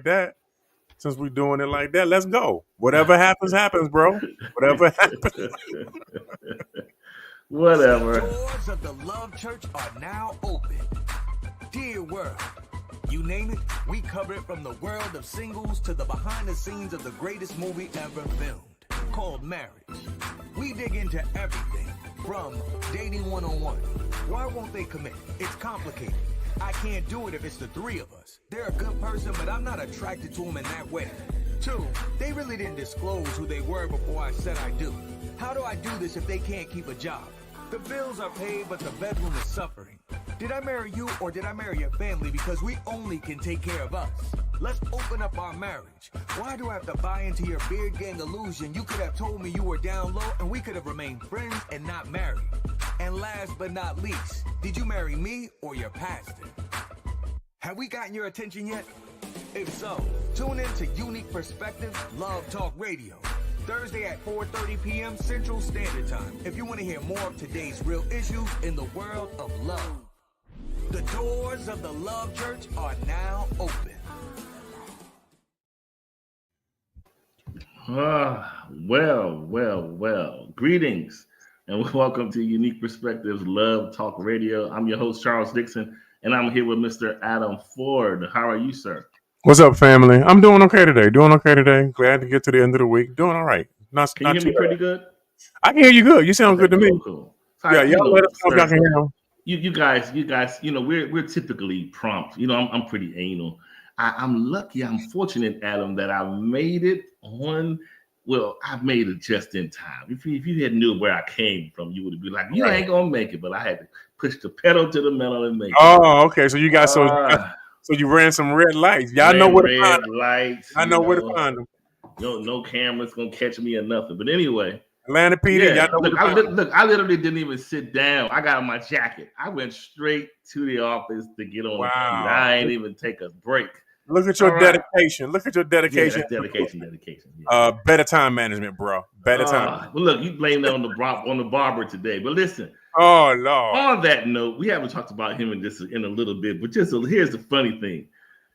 that. Since we're doing it like that, let's go. Whatever happens, happens, bro. Whatever happens. Whatever. The doors of the Love Church are now open. Dear world, you name it, we cover it from the world of singles to the behind the scenes of the greatest movie ever filmed, called Marriage. We dig into everything from dating 101. Why won't they commit? It's complicated. I can't do it if it's the three of us. They're a good person, but I'm not attracted to them in that way. 2, they really didn't disclose who they were before I said I do. How do I do this if they can't keep a job? The bills are paid, but the bedroom is suffering. Did I marry you or did I marry your family because we only can take care of us? Let's open up our marriage. Why do I have to buy into your beard gang illusion? You could have told me you were down low and we could have remained friends and not married. And last but not least, did you marry me or your pastor? Have we gotten your attention yet? If so, tune in to Unique Perspectives Love Talk Radio, Thursday at 4:30 p.m. Central Standard Time, if you want to hear more of today's real issues in the world of love. The doors of the Love Church are now open. Well. Greetings and welcome to Unique Perspectives Love Talk Radio. I'm your host, Charles Dixon, and I'm here with Mr. Adam Ford. How are you, sir? What's up, family? I'm doing okay today. Glad to get to the end of the week. Doing all right. Can you hear me pretty good? I can hear you good. You sound good to me. Cool. Yeah, y'all let us know if y'all can hear him. You guys, you know, we're typically prompt. You know, I'm pretty anal. I'm lucky, I'm fortunate, Adam, that I made it on. Well, I made it just in time. If you had knew where I came from, you would have been like, you ain't gonna make it. But I had to push the pedal to the metal and make it. Oh, okay. So you got so you ran some red lights. Y'all know where to find them. Lights. I know where to find them. No camera's gonna catch me or nothing. But anyway. Atlanta PD, y'all know look, I literally didn't even sit down. I got on my jacket. I went straight to the office to get on the seat. I ain't even take a break. Look at your dedication. Right. Look at your dedication. Yeah, dedication. Yeah. Better time management, bro. Better time. Well, look, you blamed it on the barber today. But listen. Oh, Lord. On that note, we haven't talked about him in a little bit, but here's the funny thing.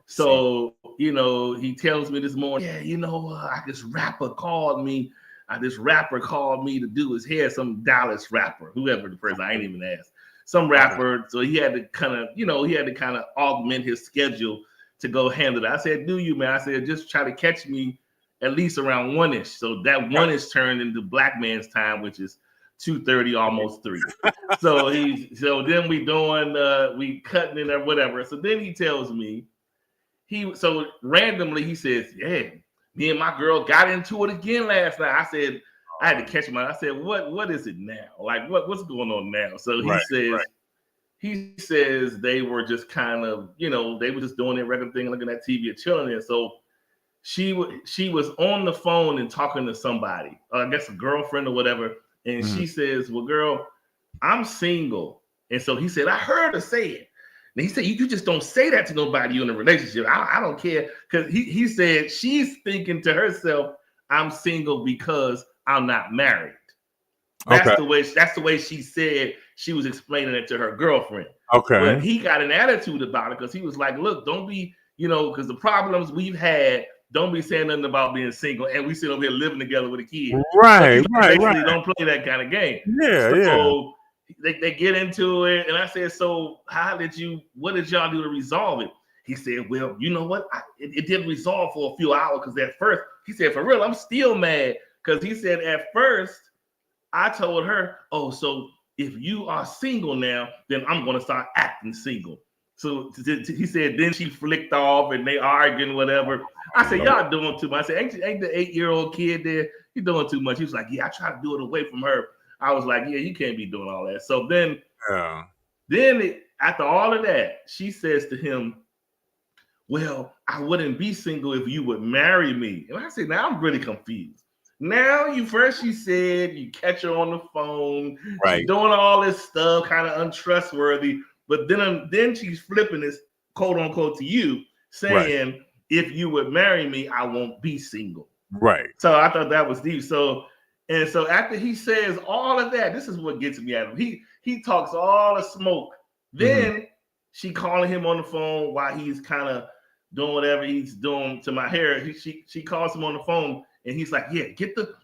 So, you know, he tells me this morning, this rapper called me. This rapper called me to do his hair, some Dallas rapper, whoever the person, I ain't even asked. Some rapper, so he had to kind of augment his schedule to go handle it. I said, do you, man? I said, just try to catch me at least around 1-ish. So that 1-ish turned into black man's time, which is 2:30, almost 3. So then we cutting it or whatever. So then he tells me, randomly he says, yeah, me and my girl got into it again last night. I said, I had to catch him. I said, what is it now? Like, what's going on now? So he says they were just kind of, they were just doing their regular thing, looking at TV and chilling. And so she was on the phone and talking to somebody, I guess a girlfriend or whatever. And she says, well, girl, I'm single. And so he said, I heard her say it. And he said, you just don't say that to nobody you're in a relationship. I don't care. Because he said she's thinking to herself, I'm single because I'm not married. That's the way she said she was explaining it to her girlfriend. Okay. But he got an attitude about it because he was like, look, don't be, because the problems we've had, don't be saying nothing about being single. And we sit over here living together with a kid. Right. Don't play that kind of game. Yeah. They get into it, and I said, so what did y'all do to resolve it? He said, well, you know what? It didn't resolve for a few hours because at first, he said, for real, I'm still mad because he said at first, I told her, oh, so if you are single now, then I'm going to start acting single. So he said, then she flicked off and they arguing, whatever. I said, y'all doing too much. I said, ain't the 8-year-old kid there? You're doing too much. He was like, yeah, I try to do it away from her. I was like, yeah, you can't be doing all that. So then after all of that, she says to him, well, I wouldn't be single if you would marry me. And I said, now I'm really confused. Now she said you catch her on the phone, right, doing all this stuff, kind of untrustworthy. But then she's flipping this quote unquote to you, saying, if you would marry me, I won't be single. Right. So I thought that was deep. So after he says all of that, this is what gets me at him. He talks all the smoke. Then she calling him on the phone while he's kind of doing whatever he's doing to my hair. She calls him on the phone and he's like, yeah, get the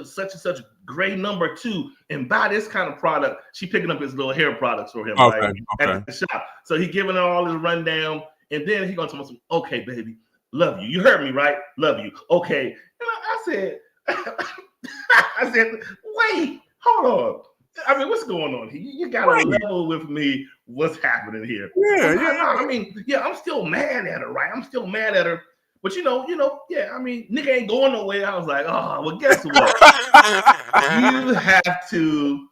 such and such gray number 2 and buy this kind of product. She picking up his little hair products for him, right? At the shop. So he giving her all his rundown, and then he gonna tell me, okay, baby, love you. You heard me, right? Love you. Okay. And I said, I said, wait, hold on. I mean, what's going on here? You got to level with me. What's happening here? Yeah. I mean, yeah, I'm still mad at her, right? I'm still mad at her. But you know, yeah, I mean, nigga ain't going nowhere. I was like, oh, well, guess what? You have to.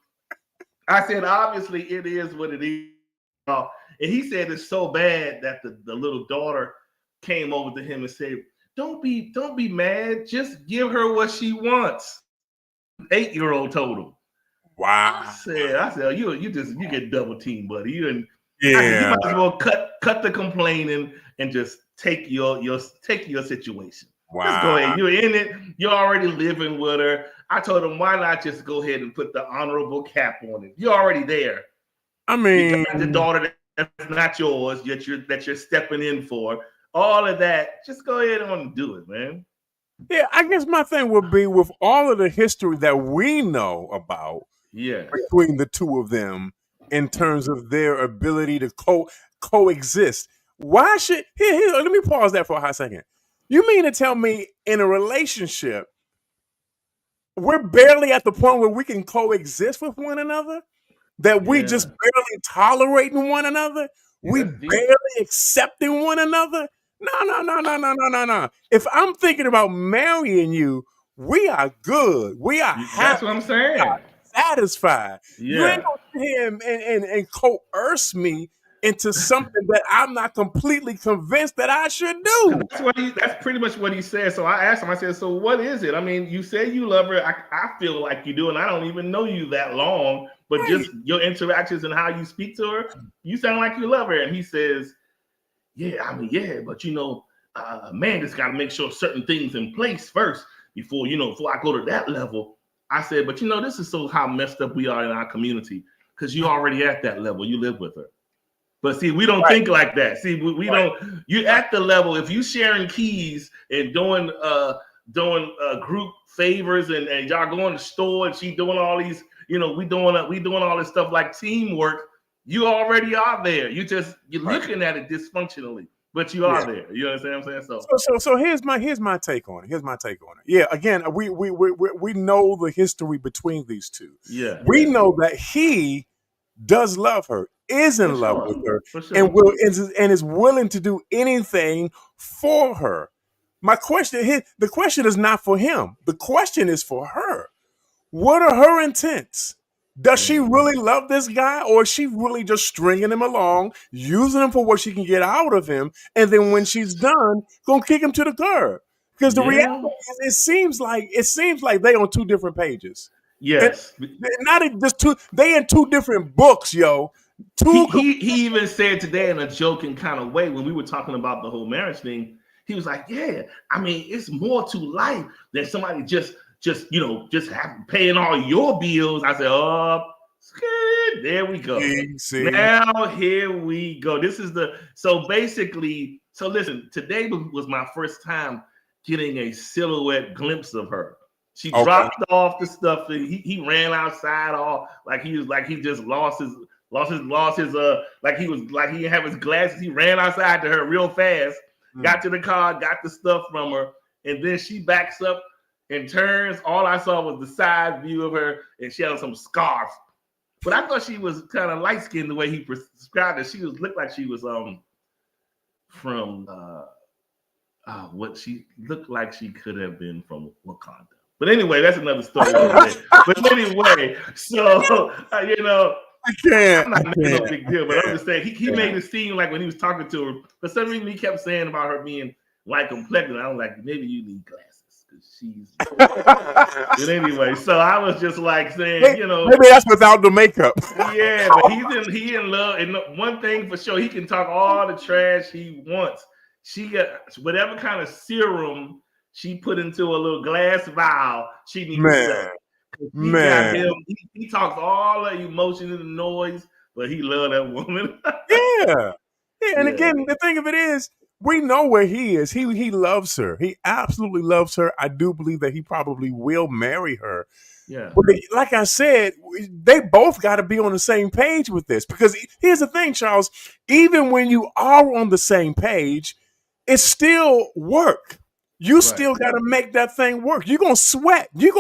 I said, obviously, it is what it is. And he said it's so bad that the little daughter came over to him and said, don't be mad. Just give her what she wants. 8-year-old told him. Wow. I said, you get double team, buddy. You might as well cut the complaining and just take your situation. Wow. Just go ahead. You're in it. You're already living with her. I told him, why not just go ahead and put the honorable cap on it? You're already there. I mean, you got the daughter that's not yours, that you're stepping in for. All of that. Just go ahead and do it, man. Yeah, I guess my thing would be with all of the history that we know about between the two of them in terms of their ability to coexist. Why should here? Let me pause that for a hot second. You mean to tell me in a relationship we're barely at the point where we can coexist with one another? That we just barely tolerating one another? We barely accepting one another? No. If I'm thinking about marrying you, we are good. We are happy. That's what I'm saying. Satisfied. Yeah. You ain't gonna sit here and coerce me into something that I'm not completely convinced that I should do. That's pretty much what he said. So I asked him, I said, so what is it? I mean, you say you love her. I feel like you do, and I don't even know you that long, but just your interactions and how you speak to her, you sound like you love her. And he says, but a man just got to make sure certain things in place first before I go to that level. I said, but this is so how messed up we are in our community, because you're already at that level. You live with her. But see, we don't think like that. See, we don't. You're at the level. If you sharing keys and doing group favors and y'all going to the store and she doing all these, we doing all this stuff like teamwork. You already are there. You're looking at it dysfunctionally, but you are there. You understand what I'm saying? So here's my take on it. Yeah, again, we know the history between these two. Yeah, we know that he does love her, is in love with her, and is willing to do anything for her. The question is not for him. The question is for her. What are her intents? Does she really love this guy, or is she really just stringing him along, using him for what she can get out of him, and then when she's done, gonna kick him to the curb? Because the reality is, it seems like they on two different pages. Yes, not just two. They in two different books, yo. He even said today in a joking kind of way when we were talking about the whole marriage thing. He was like, "Yeah, I mean, it's more to life than somebody just paying all your bills." I said, "Oh, there we go. See. Now here we go. This is basically. So listen, today was my first time getting a silhouette glimpse of her. She dropped off the stuff. And he ran outside all like he just lost his like he didn't have his glasses. He ran outside to her real fast. Got to the car, got the stuff from her, and then she backs up and turns. All I saw was the side view of her, and she had on some scarf. But I thought she was kind of light skinned the way he described it. She looked like she was from what she looked like she could have been from Wakanda. But anyway, that's another story. But anyway, so I can't. I'm not making no big deal, but I'm just saying he made it seem like when he was talking to her, for some reason he kept saying about her being light complected. I was like, maybe you need glasses because she's. But anyway, so I was just like saying, maybe that's without the makeup. Yeah, but he in love, and one thing for sure, he can talk all the trash he wants. She got whatever kind of serum she put into a little glass vial. She needs to sell. He talks all the emotion and the noise, but he loved that woman. Yeah. And again, the thing of it is, we know where he is. He loves her. He absolutely loves her. I do believe that he probably will marry her. Yeah. But like I said, they both got to be on the same page with this, because here's the thing, Charles. Even when you are on the same page, it's still work. You still got to make that thing work. You're going to sweat. You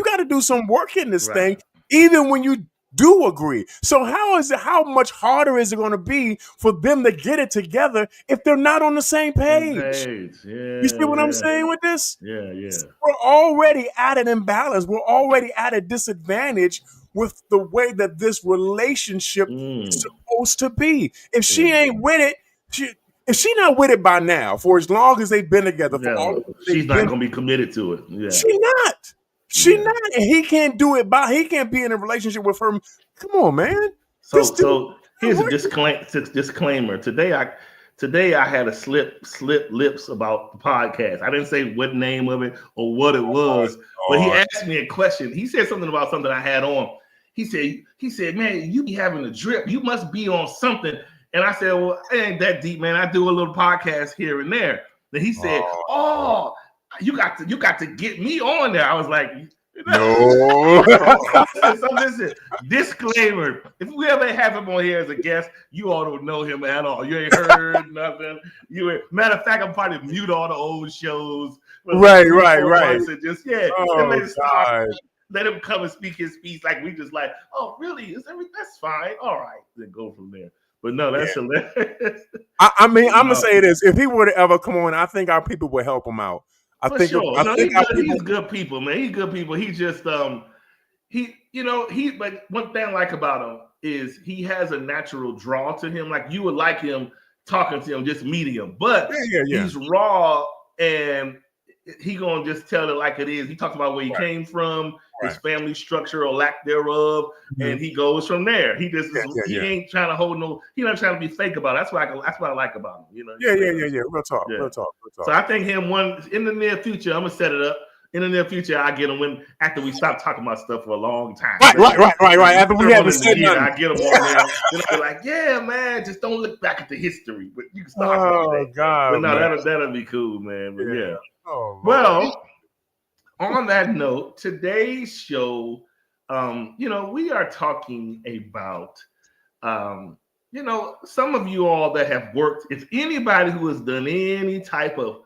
got to do some work in this thing, even when you do agree. So how much harder is it going to be for them to get it together if they're not on the same page? Yeah, you see what I'm saying with this? Yeah. We're already at an imbalance. We're already at a disadvantage with the way that this relationship is supposed to be. If she ain't with it, if she not with it by now, for as long as they've been together, she's not going to be committed to it. Yeah. She not. And he can't do it he can't be in a relationship with her. Come on, man. So here's a disclaimer. Today I had a slip lips about the podcast. I didn't say what name of it or what it was, but he asked me a question. He said something about something I had on. He said, man, you be having a drip. You must be on something. And I said, well, it ain't that deep, man. I do a little podcast here and there. Then he said, you got to get me on there. I was like, no. So listen, disclaimer: if we ever have him on here as a guest, you all don't know him at all. You ain't heard nothing. Matter of fact, I'm probably mute all the old shows. Right. And just let him come and speak his piece. Like we just like, oh, really? That's fine. All right, then go from there. But no, that's hilarious. I'm gonna say this: if he were to ever come on, I think our people would help him out. He's good people, man. He's good people. He just but one thing I like about him is he has a natural draw to him. Like you would like him talking to him, just meeting him. But he's raw and he gonna just tell it like it is. He talks about where he came from, his family structure or lack thereof, and he goes from there. He just he ain't trying to hold no. He's not trying to be fake about it. That's what I like about him. Yeah. Real talk. So I think him in the near future. I'm gonna set it up. In the near future, I get him after we stop talking about stuff for a long time. Right. After we haven't said nothing, I get him on there. Then I'll be like, yeah, man, just don't look back at the history. But you can start. Oh God! But no, that'll be cool, man. But yeah. Oh, well, on that note, today's show, we are talking about, some of you all that have worked. If anybody who has done any type of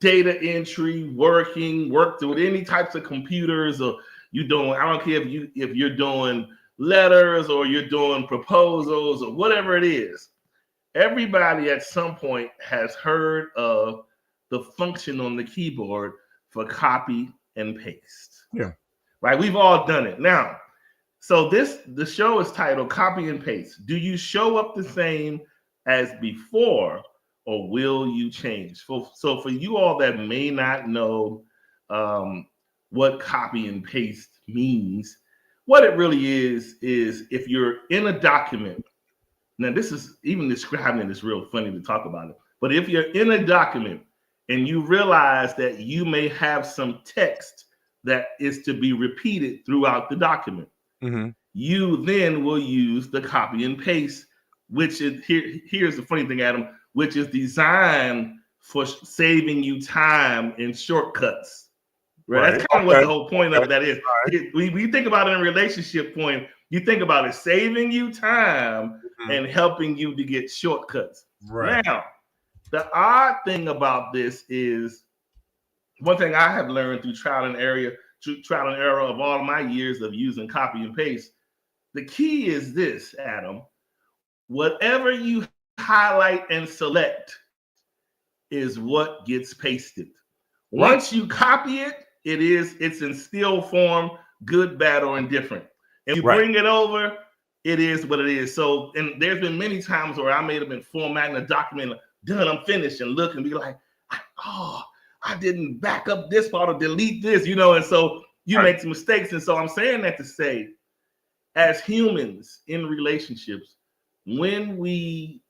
data entry, worked with any types of computers, or you doing, I don't care if you're doing letters or you're doing proposals or whatever it is, everybody at some point has heard of the function on the keyboard for copy and paste. Yeah. Right. We've all done it. Now, so the show is titled Copy and Paste. Do you show up the same as before, or will you change? So for you all that may not know what copy and paste means, what it really is if you're in a document. Now, this is even describing it is real funny to talk about it. But if you're in a document and you realize that you may have some text that is to be repeated throughout the document, you then will use the copy and paste, which is here's the funny thing, Adam, which is designed for saving you time and shortcuts. Right? That's kind of what the whole point of that is. Right. We think about it in a relationship point. You think about it saving you time and helping you to get shortcuts. Right. Now, the odd thing about this is one thing I have learned through trial and error of all my years of using copy and paste. The key is this, Adam. Whatever you highlight and select is what gets pasted. Once you copy it, it's in still form, good, bad, or indifferent. And you bring it over, it is what it is. So, and there's been many times where I may have been formatting a document, done, I'm finished, and look and be like, I didn't back up this part or delete this, and so you make some mistakes. And so I'm saying that to say, as humans in relationships, when we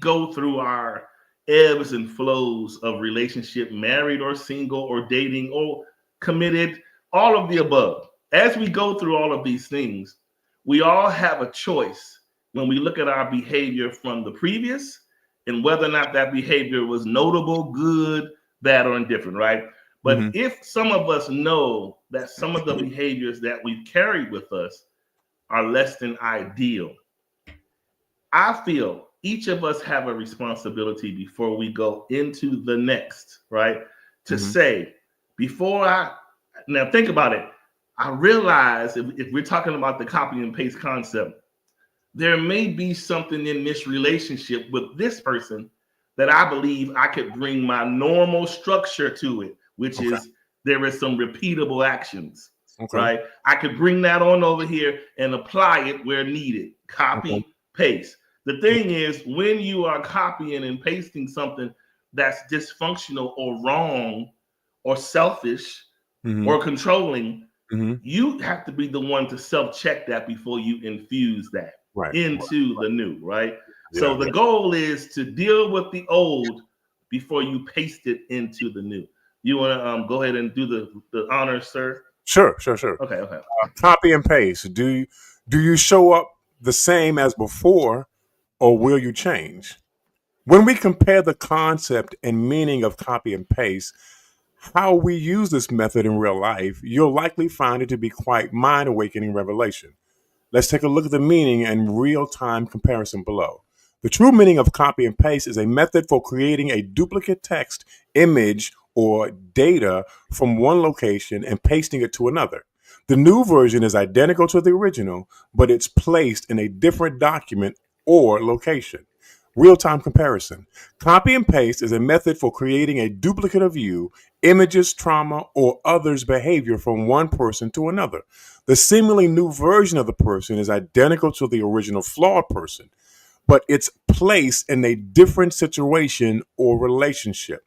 go through our ebbs and flows of relationship, married or single or dating or committed, all of the above, as we go through all of these things, we all have a choice when we look at our behavior from the previous and whether or not that behavior was notable, good, bad, or indifferent, right? But if some of us know that some of the behaviors that we've carried with us are less than ideal, I feel each of us have a responsibility before we go into the next, right? To say, now think about it. I realize if we're talking about the copy and paste concept, there may be something in this relationship with this person that I believe I could bring my normal structure to it, which is there is some repeatable actions, right? I could bring that on over here and apply it where needed. Copy, paste. The thing is, when you are copying and pasting something that's dysfunctional or wrong or selfish or controlling, you have to be the one to self-check that before you infuse that into the new, right? So the goal is to deal with the old before you paste it into the new. You want to go ahead and do the honors, sir? Sure. Okay. Copy and paste. Do you show up the same as before, or will you change? When we compare the concept and meaning of copy and paste, how we use this method in real life, you'll likely find it to be quite mind-awakening revelation. Let's take a look at the meaning and real-time comparison below. The true meaning of copy and paste is a method for creating a duplicate text, image, or data from one location and pasting it to another. The new version is identical to the original, but it's placed in a different document or location. Real-time comparison. Copy and paste is a method for creating a duplicate of you, images, trauma, or others' behavior from one person to another. The seemingly new version of the person is identical to the original flawed person, but it's placed in a different situation or relationship.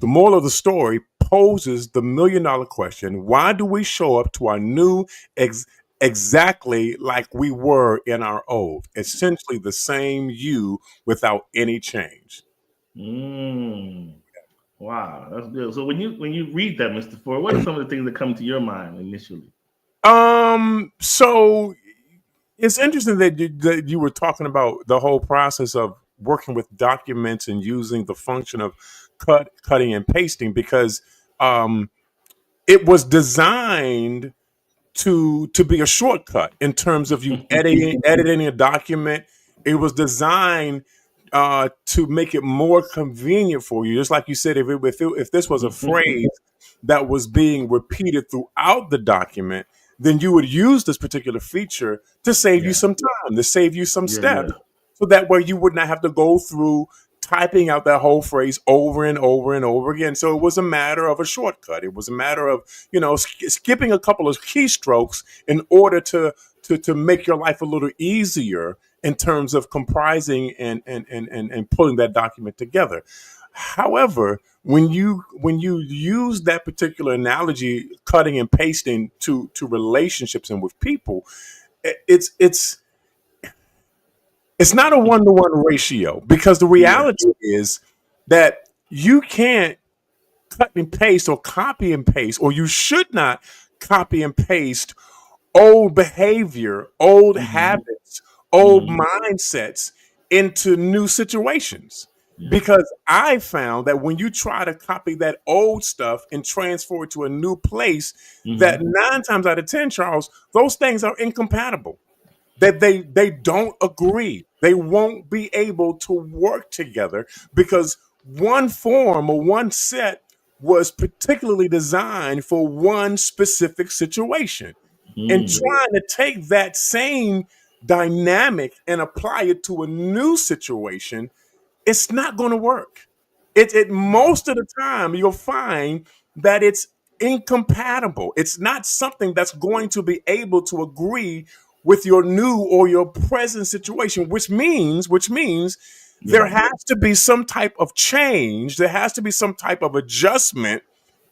The moral of the story poses the million-dollar question: why do we show up to our new exactly like we were in our old? Essentially the same you without any change. Wow, that's good. So when you read that, Mr. Ford, what are some of the things that come to your mind initially? So it's interesting that you were talking about the whole process of working with documents and using the function of cutting and pasting, because it was designed to be a shortcut in terms of you editing a document. It was designed to make it more convenient for you. Just like you said, if this was a phrase that was being repeated throughout the document, then you would use this particular feature to save you some time, to save you some steps. So that way you would not have to go through typing out that whole phrase over and over and over again. So it was a matter of a shortcut. It was a matter of, skipping a couple of keystrokes in order to make your life a little easier in terms of comprising and pulling that document together. However, when you use that particular analogy, cutting and pasting to relationships and with people, it's not a 1-to-1 ratio, because the reality is that you can't cut and paste or copy and paste, or you should not copy and paste old behavior, old habits, old mindsets into new situations. Because I found that when you try to copy that old stuff and transfer it to a new place, that 9 times out of 10, Charles, those things are incompatible. That they don't agree. They won't be able to work together because one form or one set was particularly designed for one specific situation. And trying to take that same dynamic and apply it to a new situation, it's not going to work. It most of the time you'll find that it's incompatible. It's not something that's going to be able to agree with your new or your present situation, which means there has to be some type of change. There has to be some type of adjustment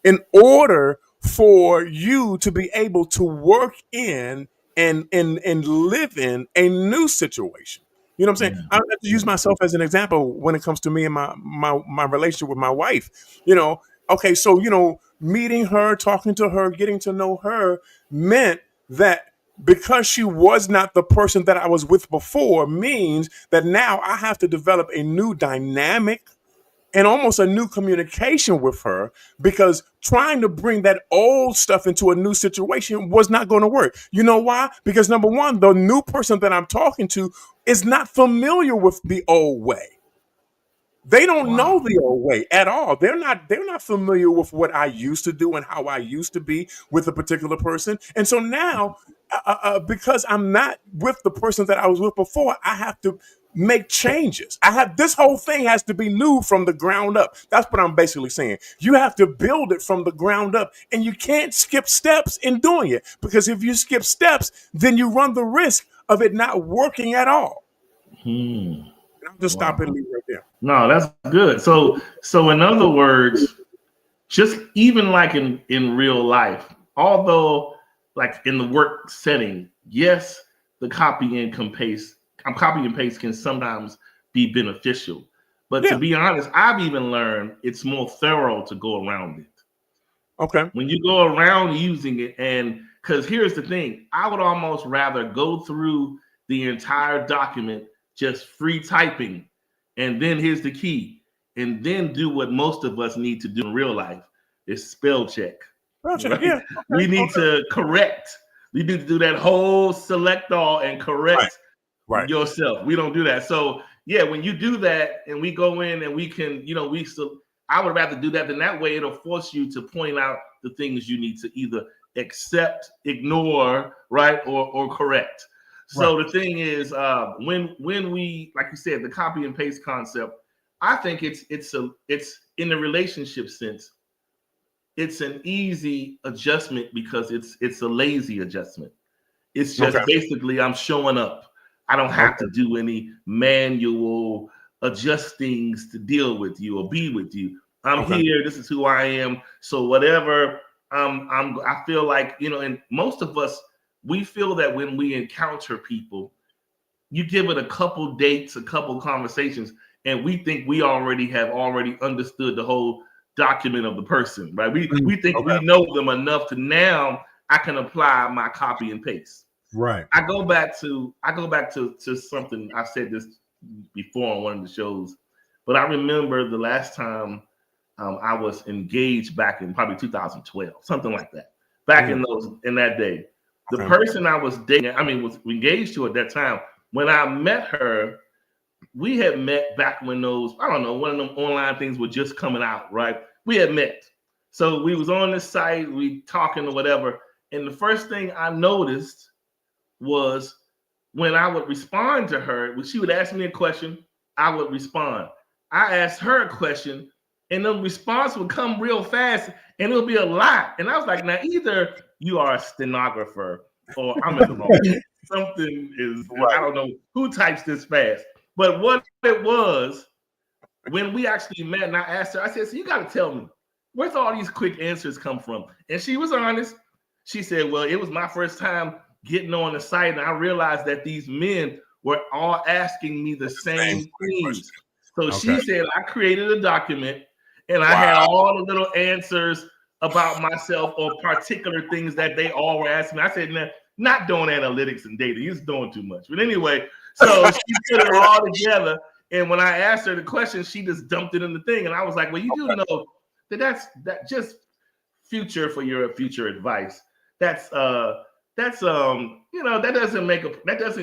in order for you to be able to work in and live in a new situation. You know what I'm saying? I have to use myself as an example when it comes to me and my relationship with my wife. Okay, so meeting her, talking to her, getting to know her meant that because she was not the person that I was with before means that now I have to develop a new dynamic and almost a new communication with her, because trying to bring that old stuff into a new situation was not going to work. You know why? Because number one, the new person that I'm talking to is not familiar with the old way. They don't know the old way at all. They're not familiar with what I used to do and how I used to be with a particular person. And so now, because I'm not with the person that I was with before, I have to make changes. This whole thing has to be new from the ground up. That's what I'm basically saying. You have to build it from the ground up, and you can't skip steps in doing it, because if you skip steps, then you run the risk of it not working at all. I'll just stop it and leave right there. No, that's good. So in other words, just even like in real life, although like in the work setting, yes, the copy and paste can sometimes be beneficial. But to be honest, I've even learned it's more thorough to go around it. Okay. When you go around using it, and because here's the thing, I would almost rather go through the entire document just free typing, and then here's the key, and then do what most of us need to do in real life is spell check. Right? Yeah. Okay. We need to correct. We need to do that whole select all and correct yourself. We don't do that. So yeah, when you do that and we go in and we can, I would rather do that than that way. It'll force you to point out the things you need to either accept, ignore, right, or correct. So the thing is, when we, like you said, the copy and paste concept, I think it's in the relationship sense, it's an easy adjustment because it's a lazy adjustment. It's just basically I'm showing up. I don't have to do any manual adjustings to deal with you or be with you. I'm here. This is who I am. So whatever I feel like, and most of us, we feel that when we encounter people, you give it a couple dates, a couple conversations, and we think we already understood the whole document of the person, right? We think we know them enough to now I can apply my copy and paste. Right. I go back to something I said this before on one of the shows, but I remember the last time I was engaged back in probably 2012, something like that. Back in that day. The person I was dating, was engaged to at that time. When I met her, we had met back when those, one of them online things were just coming out, right? We had met. So we was on the site, we talking or whatever. And the first thing I noticed was when I would respond to her, when she would ask me a question, I would respond. I asked her a question, and the response would come real fast, and it'll be a lot. And I was like, now either you are a stenographer or I'm in the wrong. Something is, I don't know who types this fast. But what it was, when we actually met and I asked her, I said, so you got to tell me, where's all these quick answers come from? And she was honest. She said, well, it was my first time getting on the site, and I realized that these men were all asking me the same things. So she said, I created a document, and I had all the little answers about myself or particular things that they all were asking me. I said, nah, not doing analytics and data. You're just doing too much. But anyway, so she put it all together. And when I asked her the question, she just dumped it in the thing. And I was like, well, you do know that that's just future for your future advice. That doesn't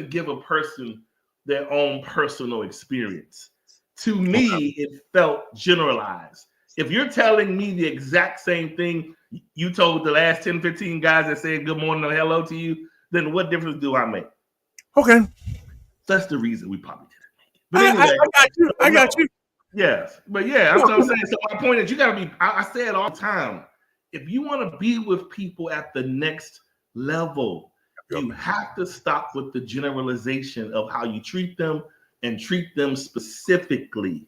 give a person their own personal experience. To me, it felt generalized. If you're telling me the exact same thing you told the last 10, 15 guys that said good morning or hello to you, then what difference do I make? Okay. That's the reason we probably didn't make it. But anyway, I got you. Yes. But yeah, that's what I'm saying. So my point is you got to be, I say it all the time. If you want to be with people at the next level, you have to stop with the generalization of how you treat them and treat them specifically.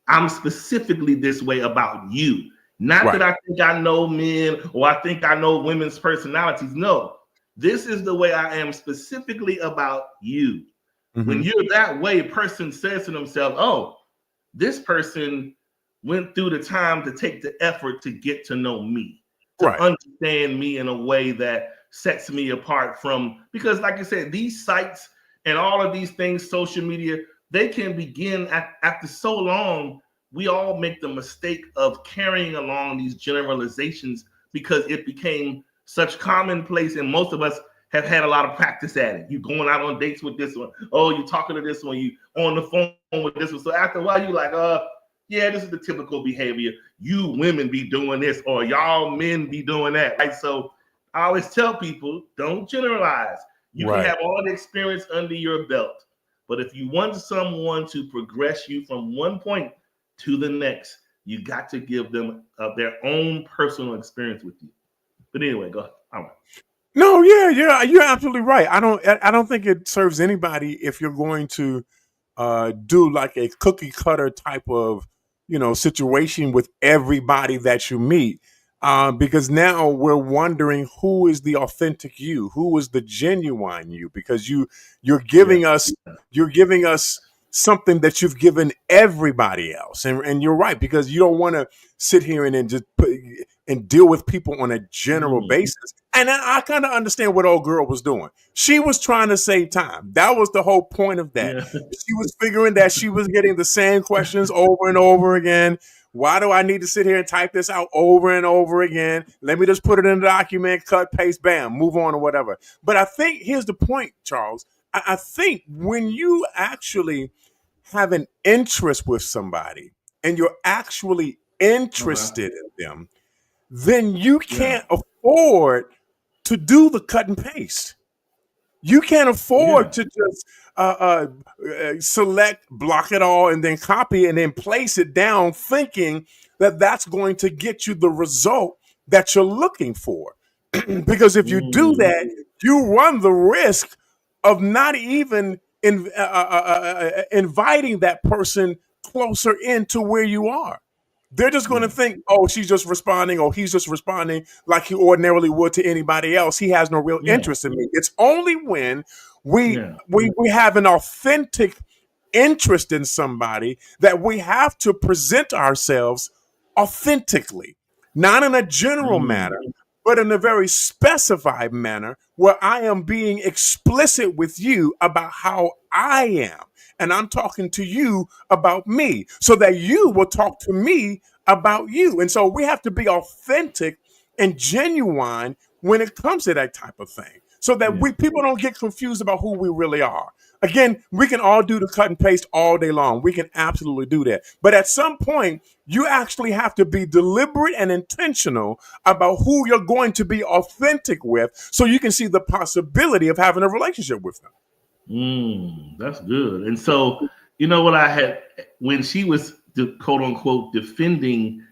I'm specifically this way about you. Not that I think I know men or I think I know women's personalities. No, this is the way I am specifically about you. Mm-hmm. When you're that way, a person says to themselves, oh, this person went through the time to take the effort to get to know me, to understand me in a way that sets me apart from, because like I said, these sites and all of these things, social media, they can begin after so long. We all make the mistake of carrying along these generalizations because it became such commonplace, and most of us have had a lot of practice at it. You going out on dates with this one. Oh, you talking to this one. You on the phone with this one. So after a while, you like, yeah, this is the typical behavior. You women be doing this, or y'all men be doing that, right? So I always tell people, don't generalize. You can have all the experience under your belt, but if you want someone to progress you from one point to the next, you got to give them their own personal experience with you. But anyway, go ahead. All right. No, yeah, you're absolutely right. I don't think it serves anybody if you're going to do like a cookie cutter type of, situation with everybody that you meet. Because now we're wondering who is the authentic you, who is the genuine you, because you're giving us something that you've given everybody else, and you're right, because you don't want to sit here and just and deal with people on a general basis. And I kind of understand what old girl was doing. She was trying to save time. That was the whole point of that. Yeah. She was figuring that she was getting the same questions over and over again. Why do I need to sit here and type this out over and over again? Let me just put it in the document, cut, paste, bam, move on or whatever. But I think here's the point, Charles. I think when you actually have an interest with somebody and you're actually interested in them, then you can't afford to do the cut and paste. You can't afford to just select, block it all, and then copy and then place it down thinking that that's going to get you the result that you're looking for. Because if you do that, you run the risk of not even inviting that person closer into where you are. They're just going to think, oh, she's just responding, or he's just responding like he ordinarily would to anybody else. He has no real interest in me. It's only when we have an authentic interest in somebody that we have to present ourselves authentically, not in a general manner, but in a very specified manner where I am being explicit with you about how I am. And I'm talking to you about me so that you will talk to me about you. And so we have to be authentic and genuine when it comes to that type of thing, so that people don't get confused about who we really are. Again, we can all do the cut and paste all day long. We can absolutely do that. But at some point, you actually have to be deliberate and intentional about who you're going to be authentic with, so you can see the possibility of having a relationship with them. That's good. And so, you know what I had when she was quote unquote defending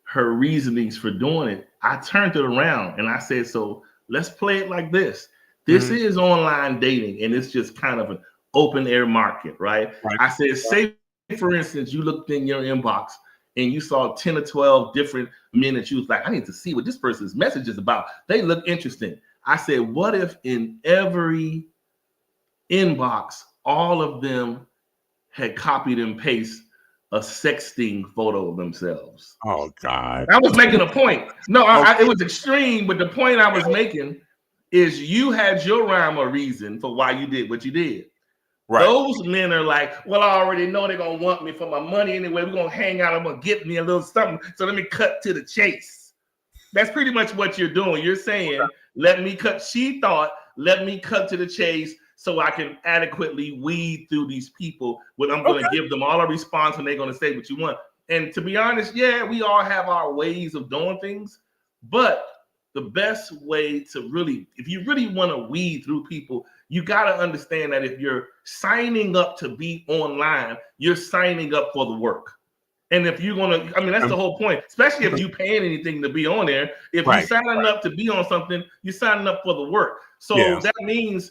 her reasonings for doing it, I turned it around and I said, so let's play it like this. This is online dating, and it's just kind of an open air market, right? I said, say for instance, you looked in your inbox and you saw 10 or 12 different men that you was like, I need to see what this person's message is about. They look interesting. I said, what if in every inbox, all of them had copied and pasted a sexting photo of themselves? Oh, God. I was making a point. No, it was extreme, but the point I was making is you had your rhyme or reason for why you did what you did. Right. Those men are like, well, I already know they're going to want me for my money anyway. We're going to hang out. I'm going to get me a little something. So let me cut to the chase. That's pretty much what you're doing. You're saying, let me cut to the chase so I can adequately weed through these people when I'm going to give them all a response when they're going to say what you want. And to be honest, we all have our ways of doing things, but the best way to really, if you really want to weed through people, you got to understand that if you're signing up to be online, you're signing up for the work. And if you're going to, that's the whole point, especially if you paying anything to be on there. If you're signing up to be on something, you're signing up for the work. So that means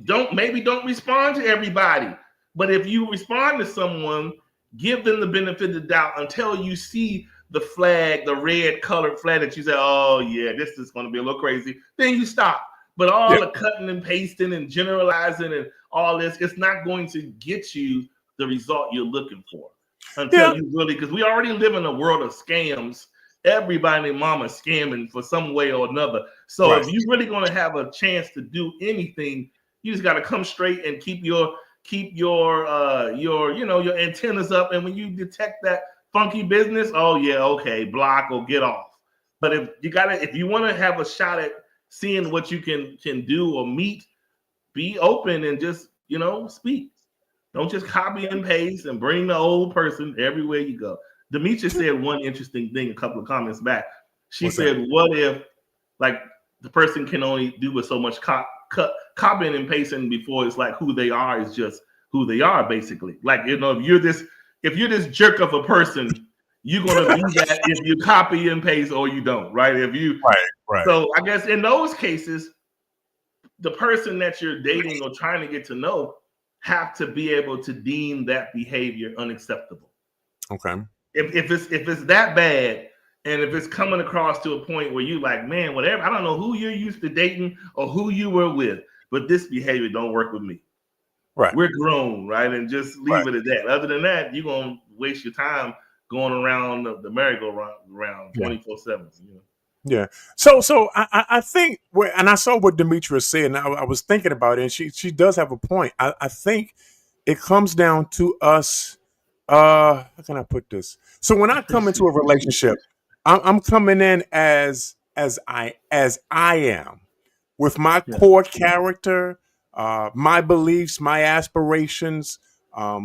don't respond to everybody. But if you respond to someone, give them the benefit of the doubt until you see the flag, the red colored flag that you say, oh yeah, this is going to be a little crazy. Then you stop. But all the cutting and pasting and generalizing and all this, it's not going to get you the result you're looking for until you really, because we already live in a world of scams everybody and mama scamming for some way or another. So if you're really going to have a chance to do anything, you just got to come straight and keep your antennas up. And when you detect that funky business, oh yeah, okay, block or get off. But if you want to have a shot at seeing what you can do or meet, be open and just speak. Don't just copy and paste and bring the old person everywhere you go. Demetria said one interesting thing a couple of comments back. She said, what if like the person can only do with so much copying and pasting before it's like who they are is just who they are, basically. Like, if you're this jerk of a person, you're gonna do that if you copy and paste or you don't, right? Right. So I guess in those cases, the person that you're dating or trying to get to know have to be able to deem that behavior unacceptable. Okay. If it's that bad, and if it's coming across to a point where you like, man, whatever, I don't know who you're used to dating or who you were with, but this behavior don't work with me. Right. We're grown, right? And just leave it at that. Other than that, you're gonna waste your time going around the merry-go-round 24/7. Yeah. So I think, and I saw what Demetria said, and I was thinking about it, and she does have a point. I think it comes down to us. How can I put this? So when I come into a relationship, I'm coming in as I am, with my core character, my beliefs, my aspirations,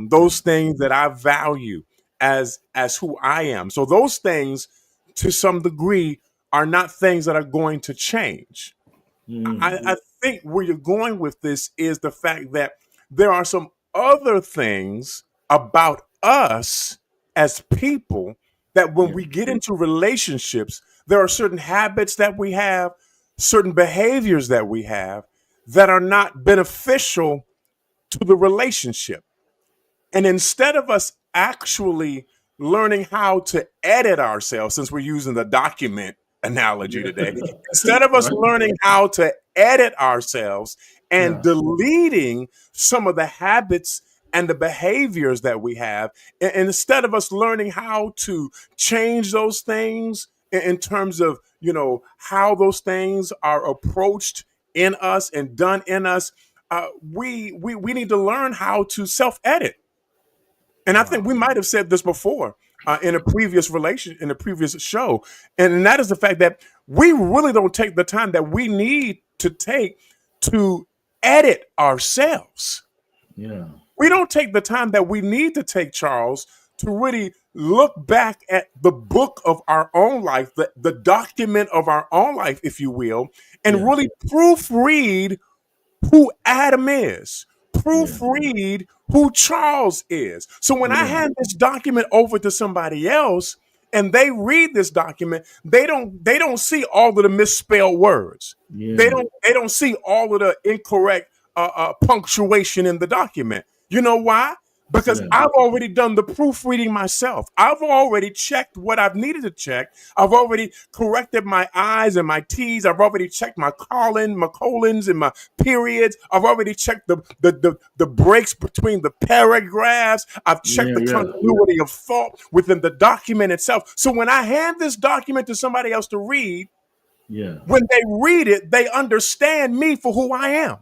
those things that I value as who I am. So those things, to some degree, are not things that are going to change. I think where you're going with this is the fact that there are some other things about us as people that when we get into relationships, there are certain habits that we have, certain behaviors that we have that are not beneficial to the relationship. And instead of us actually learning how to edit ourselves, since we're using the document analogy today, instead of us learning how to edit ourselves and deleting some of the habits and the behaviors that we have, and instead of us learning how to change those things in terms of, how those things are approached in us and done in us, we need to learn how to self-edit. And I think we might have said this before in a previous show, and that is the fact that we really don't take the time that we need to take to edit ourselves. Yeah. We don't take the time that we need to take, Charles, to really look back at the book of our own life, the document of our own life, if you will, and really proofread who Adam is, proofread who Charles is. So when I hand this document over to somebody else and they read this document, they don't see all of the misspelled words. They don't see all of the incorrect punctuation in the document. You know why? Because I've already done the proofreading myself. I've already checked what I've needed to check. I've already corrected my I's and my T's. I've already checked my colons and my periods. I've already checked the breaks between the paragraphs. I've checked the continuity of thought within the document itself. So when I hand this document to somebody else to read, when they read it, they understand me for who I am.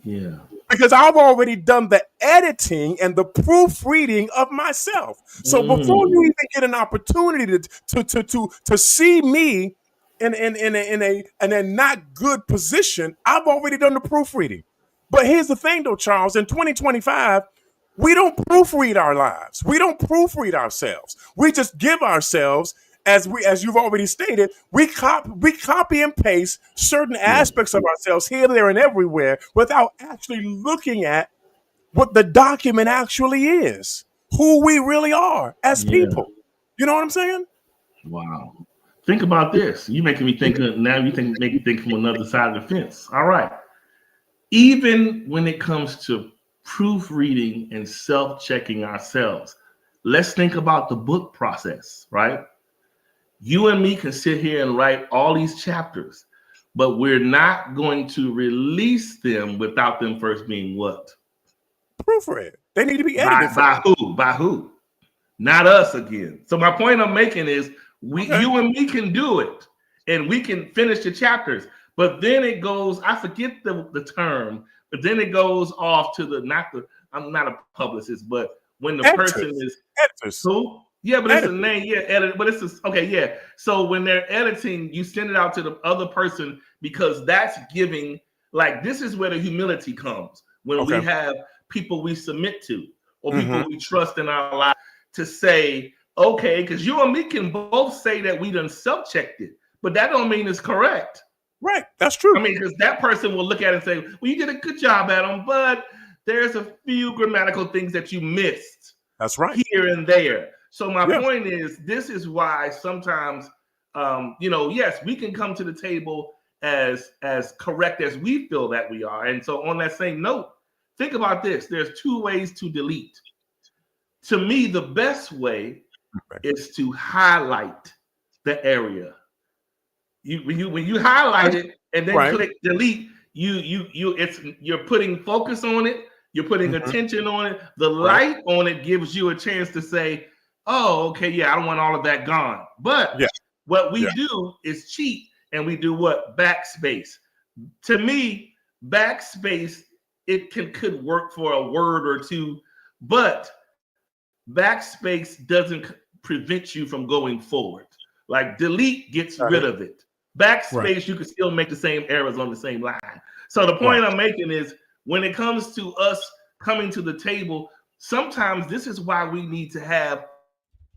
Yeah. Because I've already done the editing and the proofreading of myself. So before you even get an opportunity to see me in a not good position, I've already done the proofreading. But here's the thing, though, Charles. In 2025, we don't proofread our lives. We don't proofread ourselves. We just give ourselves, as you've already stated, we copy and paste certain aspects of ourselves here, there, and everywhere without actually looking at what the document actually is, who we really are as people. You know what I'm saying? Wow. Think about this. You making me think now. Make me think from another side of the fence. All right. Even when it comes to proofreading and self-checking ourselves, let's think about the book process, right? You and me can sit here and write all these chapters, but we're not going to release them without them first being what? Proofread. They need to be edited. By who? Not us again. So my point I'm making is You and me can do it, and we can finish the chapters. But then it goes, I forget the term, but then it goes off to I'm not a publicist, but when the person is who? Yeah, but it's a name. Yeah, edit. But it's okay. Yeah. So when they're editing, you send it out to the other person because that's giving. Like this is where the humility comes when we have people we submit to or people we trust in our lives to say, okay, because you and me can both say that we done self-checked it, but that don't mean it's correct. Right. That's true. I mean, because that person will look at it and say, well, you did a good job, Adam, but there's a few grammatical things that you missed. That's right. Here and there. So my point is, this is why sometimes, yes, we can come to the table as correct as we feel that we are. And so on that same note, think about this. There's two ways to delete. To me, the best way is to highlight the area. When you highlight it and then click delete, you're putting focus on it. You're putting attention on it. The light on it gives you a chance to say, oh, okay, yeah, I don't want all of that gone. But what we do is cheat, and we do what? Backspace. To me, backspace, it could work for a word or two, but backspace doesn't prevent you from going forward. Like delete gets rid of it. Backspace, you can still make the same errors on the same line. So the point I'm making is when it comes to us coming to the table, sometimes this is why we need to have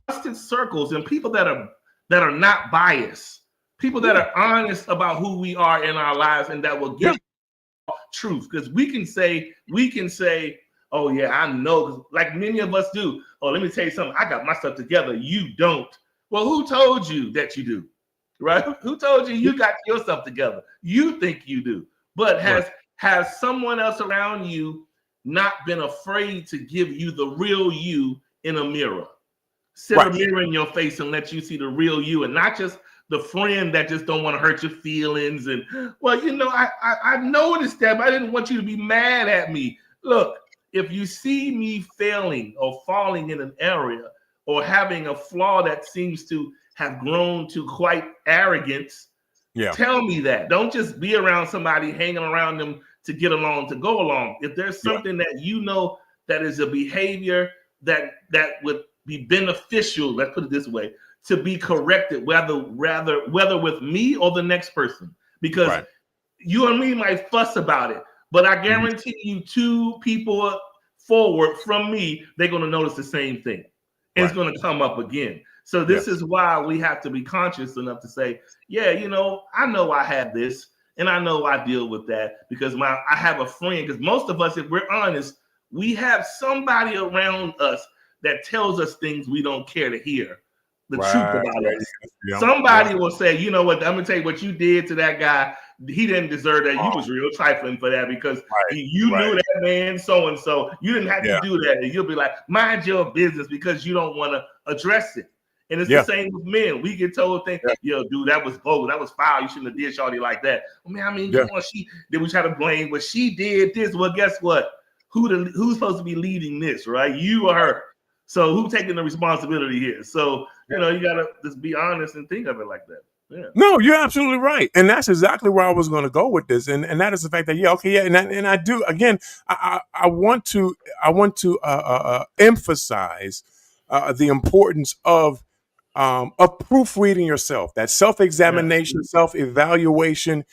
trusted circles and people that are not biased, people that are honest about who we are in our lives and that will give truth. Because we can say, oh yeah, I know, like many of us do. Oh, let me tell you something. I got my stuff together. You don't. Well, who told you that you do? Right? Who told you got your stuff together? You think you do. But has someone else around you not been afraid to give you the real you in a mirror? Sit a mirror in your face and let you see the real you, and not just the friend that just don't want to hurt your feelings. And well, I noticed that, but I didn't want you to be mad at me. Look, if you see me failing or falling in an area or having a flaw that seems to have grown to quite arrogance, tell me that. Don't just be around somebody, hanging around them to get along, to go along. If there's something that you know that is a behavior that would be beneficial, let's put it this way, to be corrected, whether with me or the next person. Because you and me might fuss about it, but I guarantee you 2 people forward from me, they're going to notice the same thing. And it's going to come up again. So this is why we have to be conscious enough to say, I know I have this and I know I deal with that because I have a friend. Because most of us, if we're honest, we have somebody around us that tells us things we don't care to hear. The truth about us. Somebody will say, you know what, I'm going to tell you what you did to that guy. He didn't deserve that. You was real trifling for that because you knew that man so-and-so. You didn't have to do that. And you'll be like, mind your business because you don't want to address it. And it's the same with men. We get told things, yo, dude, that was bold. That was foul. You shouldn't have did shawty like that. Then we try to blame what she did this. Well, guess what? Who's supposed to be leading this, right? You or her. So who's taking the responsibility here? So, you got to just be honest and think of it like that. Yeah. No, you're absolutely right. And that's exactly where I was going to go with this. And that is the fact that, and I do, again, I want to emphasize the importance of proofreading yourself. That self-examination, self-evaluation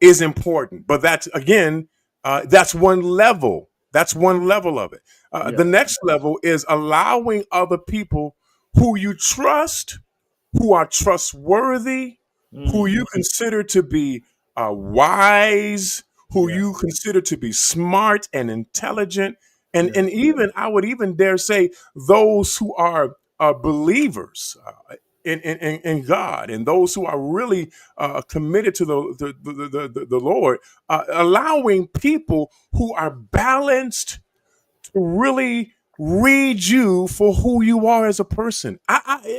is important. But that's, again, that's one level. That's one level of it. The next level is allowing other people who you trust, who are trustworthy, who you consider to be wise, who you consider to be smart and intelligent, and even, I would even dare say, those who are believers in God, and those who are really committed to the Lord, allowing people who are balanced to really read you for who you are as a person.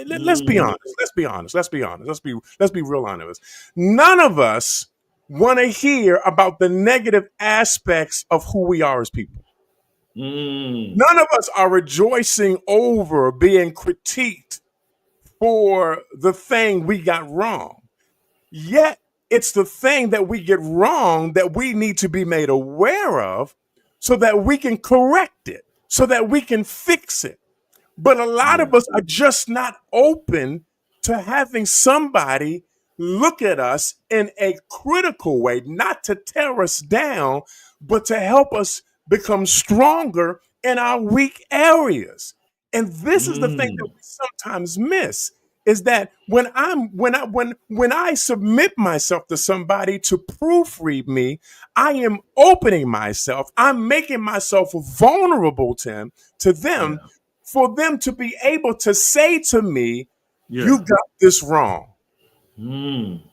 Let's be honest. Let's be real honest. None of us want to hear about the negative aspects of who we are as people. None of us are rejoicing over being critiqued for the thing we got wrong. Yet it's the thing that we get wrong that we need to be made aware of so that we can correct it, so that we can fix it. But a lot of us are just not open to having somebody look at us in a critical way, not to tear us down, but to help us become stronger in our weak areas. And this is the thing that we sometimes miss, is that when I submit myself to somebody to proofread me, I am opening myself. I'm making myself vulnerable to them, for them to be able to say to me, you got this wrong.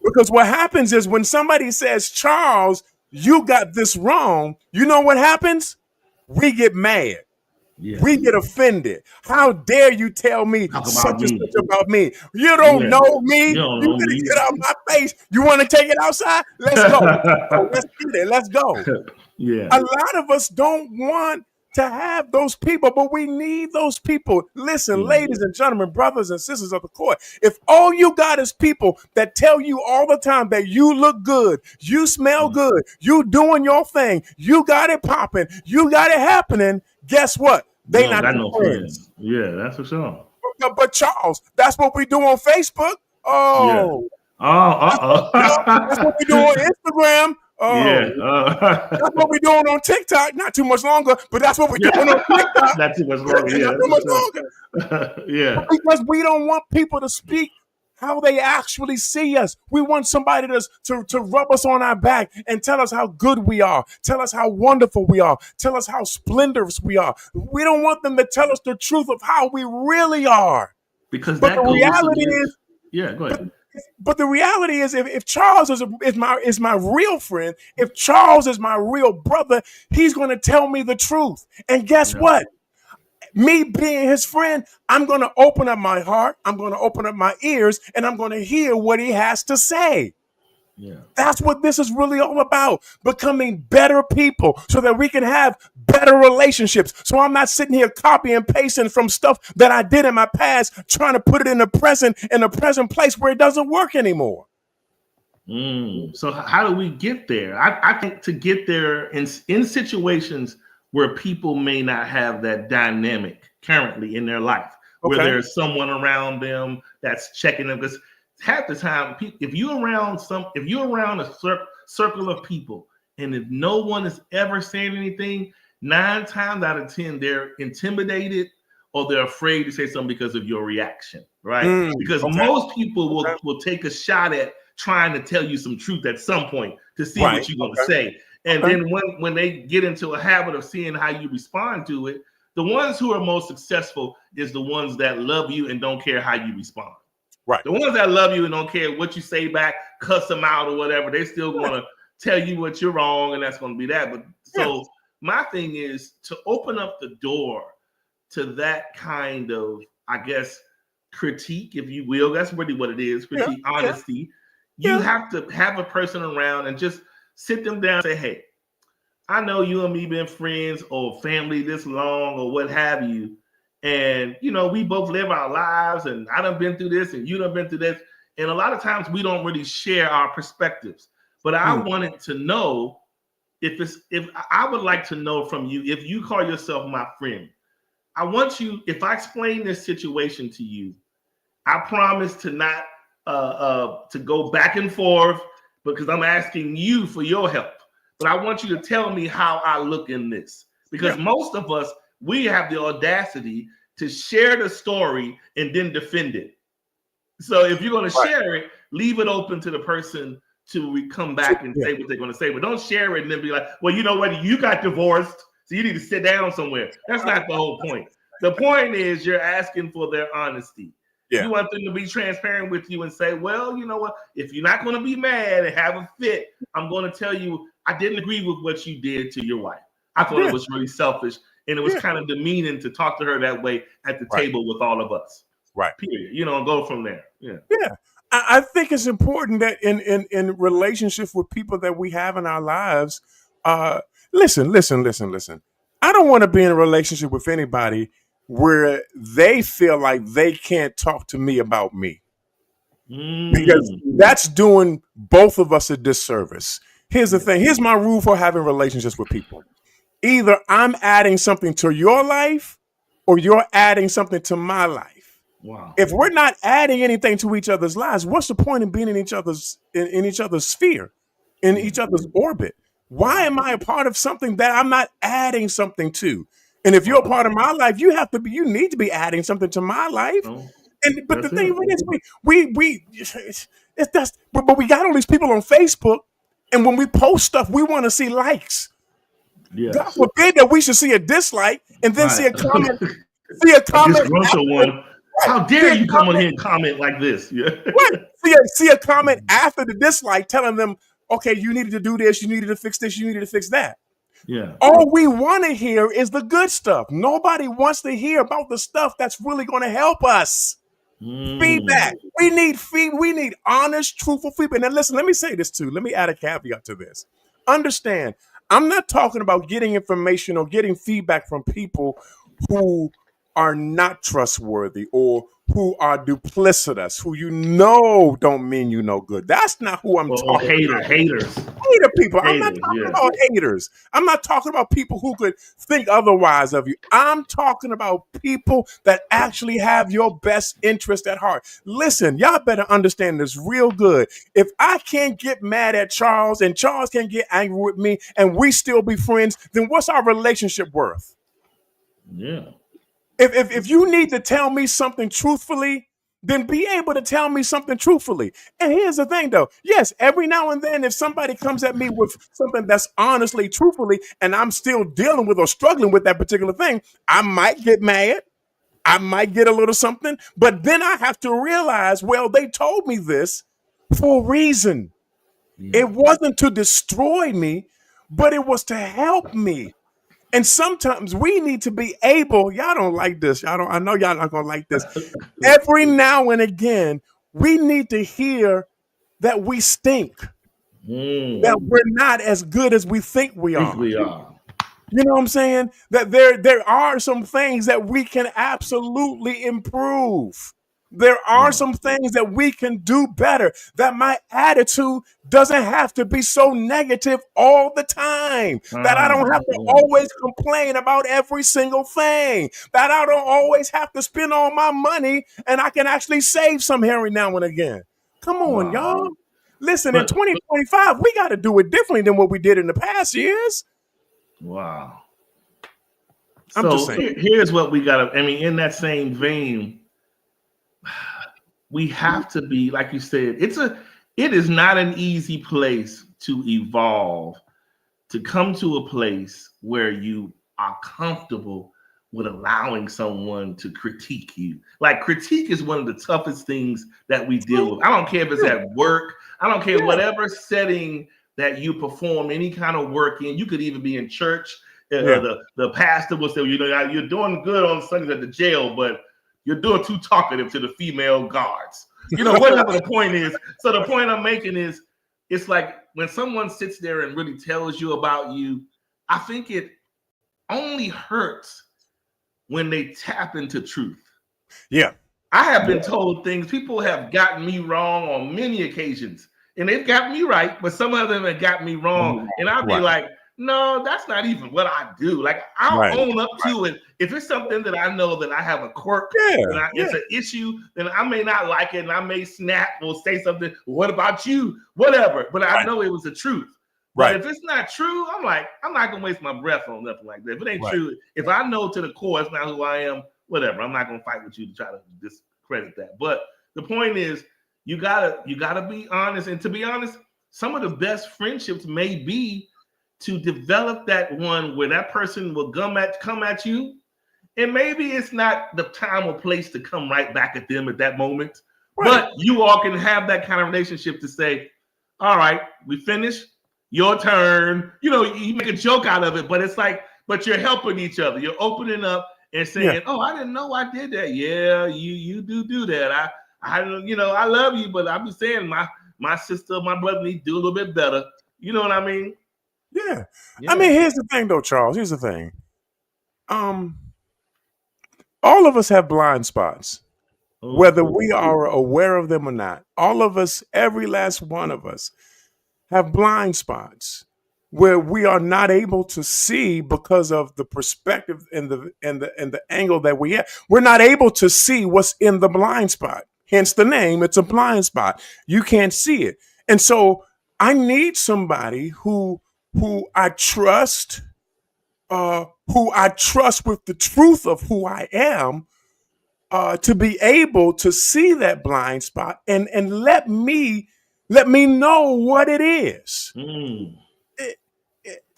Because what happens is when somebody says, Charles, you got this wrong, you know what happens? We get mad. Yeah. We get offended. How dare you tell me such and such about me? You don't know me. You gonna get out my face. You want to take it outside? Let's go. Let's get it. Let's go. Yeah. A lot of us don't want to have those people, but we need those people. Listen, ladies and gentlemen, brothers and sisters of the court, if all you got is people that tell you all the time that you look good, you smell good, you doing your thing, you got it popping, you got it happening, guess what? They not no friends. Yeah, that's for sure. But Charles, that's what we do on Facebook. Oh, that's what we do on Instagram. Oh, that's what we're doing on TikTok. Not too much longer, but that's what we're doing on TikTok. Not too much longer. Not too much longer. Yeah. Because we don't want people to speak how they actually see us. We want somebody to rub us on our back and tell us how good we are. Tell us how wonderful we are. Tell us how splendorous we are. We don't want them to tell us the truth of how we really are. Because but the reality is, go ahead. But the reality is, if Charles is my real friend, if Charles is my real brother, he's going to tell me the truth. And guess what? Me being his friend, I'm going to open up my heart, I'm going to open up my ears, and I'm going to hear what he has to say. Yeah. That's what this is really all about, becoming better people so that we can have better relationships. So I'm not sitting here copying and pasting from stuff that I did in my past, trying to put it in the present place where it doesn't work anymore. So how do we get there? I think to get there in situations where people may not have that dynamic currently in their life, where there's someone around them that's checking them, because half the time, if you're around a circle of people, and if no one is ever saying anything, 9 times out of 10, they're intimidated or they're afraid to say something because of your reaction, right? Because most people will take a shot at trying to tell you some truth at some point to see what you're going to say. And then when they get into a habit of seeing how you respond to it, the ones who are most successful is the ones that love you and don't care how you respond. Right. The ones that love you and don't care what you say back, cuss them out or whatever, they still going to tell you what you're wrong, and that's going to be that. But so my thing is to open up the door to that kind of, I guess, critique, if you will. That's really what it is, critique, honesty. You have to have a person around and just sit them down and say, hey, I know you and me been friends or family this long or what have you. And, we both live our lives, and I done been through this and you done been through this. And a lot of times we don't really share our perspectives. But I wanted to know if I would like to know from you, if you call yourself my friend, I want you, if I explain this situation to you, I promise to not to go back and forth, because I'm asking you for your help. But I want you to tell me how I look in this, because most of us, we have the audacity to share the story and then defend it. So if you're going to share it, leave it open to the person to come back and say what they're going to say. But don't share it and then be like, well, you know what? You got divorced, so you need to sit down somewhere. That's not the whole point. The point is you're asking for their honesty. Yeah. You want them to be transparent with you and say, well, you know what? If you're not going to be mad and have a fit, I'm going to tell you I didn't agree with what you did to your wife. I thought it was really selfish. And it was kind of demeaning to talk to her that way at the table with all of us. Right. Period. Go from there. Yeah. Yeah. I think it's important that in relationships with people that we have in our lives, listen. I don't want to be in a relationship with anybody where they feel like they can't talk to me about me. Because that's doing both of us a disservice. Here's the thing. Here's my rule for having relationships with people. Either I'm adding something to your life or you're adding something to my life. Wow. If we're not adding anything to each other's lives, what's the point in being in each other's sphere, in each other's orbit? Why am I a part of something that I'm not adding something to? And if you're a part of my life, you need to be adding something to my life. But the thing is, but we got all these people on Facebook, and when we post stuff, we want to see likes. Yes. God forbid that we should see a dislike and then see a comment. See a comment. One. How dare you come on here and comment like this? Yeah. See a comment after the dislike telling them, okay, you needed to do this, you needed to fix this, you needed to fix that. Yeah. All we want to hear is the good stuff. Nobody wants to hear about the stuff that's really going to help us. Feedback. We need honest, truthful feedback. Now listen, let me say this too. Let me add a caveat to this. Understand, I'm not talking about getting information or getting feedback from people who are not trustworthy or who are duplicitous, who don't mean you no good. That's not who I'm talking about. Hater people. I'm not talking about haters. I'm not talking about people who could think otherwise of you. I'm talking about people that actually have your best interest at heart. Listen, y'all better understand this real good. If I can't get mad at Charles and Charles can't get angry with me and we still be friends, then what's our relationship worth? Yeah. If you need to tell me something truthfully, then be able to tell me something truthfully. And here's the thing, though. Yes, every now and then, if somebody comes at me with something that's honestly, truthfully, and I'm still dealing with or struggling with that particular thing, I might get mad. I might get a little something. But then I have to realize, well, they told me this for a reason. Yeah. It wasn't to destroy me, but it was to help me. And sometimes we need to be able, y'all don't like this. I know y'all not gonna like this. Every now and again, we need to hear that we stink. That we're not as good as we think we are. You know what I'm saying? That there are some things that we can absolutely improve. There are some things that we can do better, that my attitude doesn't have to be so negative all the time, that I don't have to always complain about every single thing, that I don't always have to spend all my money and I can actually save some every now and again. Come on, y'all. Listen, in 2025, we got to do it differently than what we did in the past years. Wow. I'm just saying. Here's what we got to, in that same vein, we have to be, like you said, it is not an easy place to evolve, to come to a place where you are comfortable with allowing someone to critique you. Like, critique is one of the toughest things that we deal with. I don't care if it's at work. I don't care whatever setting that you perform any kind of work in. You could even be in church. The pastor will say, you're doing good on Sundays at the jail, but you're doing too talkative to the female guards. Whatever the point is. So the point I'm making is, it's like when someone sits there and really tells you about you, I think it only hurts when they tap into truth. Yeah. I have been told things. People have gotten me wrong on many occasions, and they've got me right, but some of them have got me wrong. And I'll be like, no, that's not even what I do. Like, I'll own up to it. If it's something that I know that I have a quirk, it's an issue, then I may not like it, and I may snap or say something. What about you? Whatever. But I know it was the truth. But if it's not true, I'm not gonna waste my breath on nothing like that. If it ain't true, if I know to the core it's not who I am, whatever. I'm not gonna fight with you to try to discredit that. But the point is, you gotta be honest. And to be honest, some of the best friendships may be to develop that one where that person will come at you, and maybe it's not the time or place to come right back at them at that moment, but you all can have that kind of relationship to say, all right, we finished, your turn. You make a joke out of it, but it's like, but you're helping each other. You're opening up and saying, oh, I didn't know I did that. Yeah, you do that. I love you, but I'm just saying my sister, my brother need to do a little bit better. You know what I mean? Yeah. Here's the thing, though, Charles. Here's the thing. all of us have blind spots, whether we are aware of them or not. All of us, every last one of us, have blind spots where we are not able to see because of the perspective and the angle that we have. We're not able to see what's in the blind spot. Hence the name. It's a blind spot. You can't see it. And so I need somebody who I trust, who I trust with the truth of who I am, to be able to see that blind spot and let me know what it is.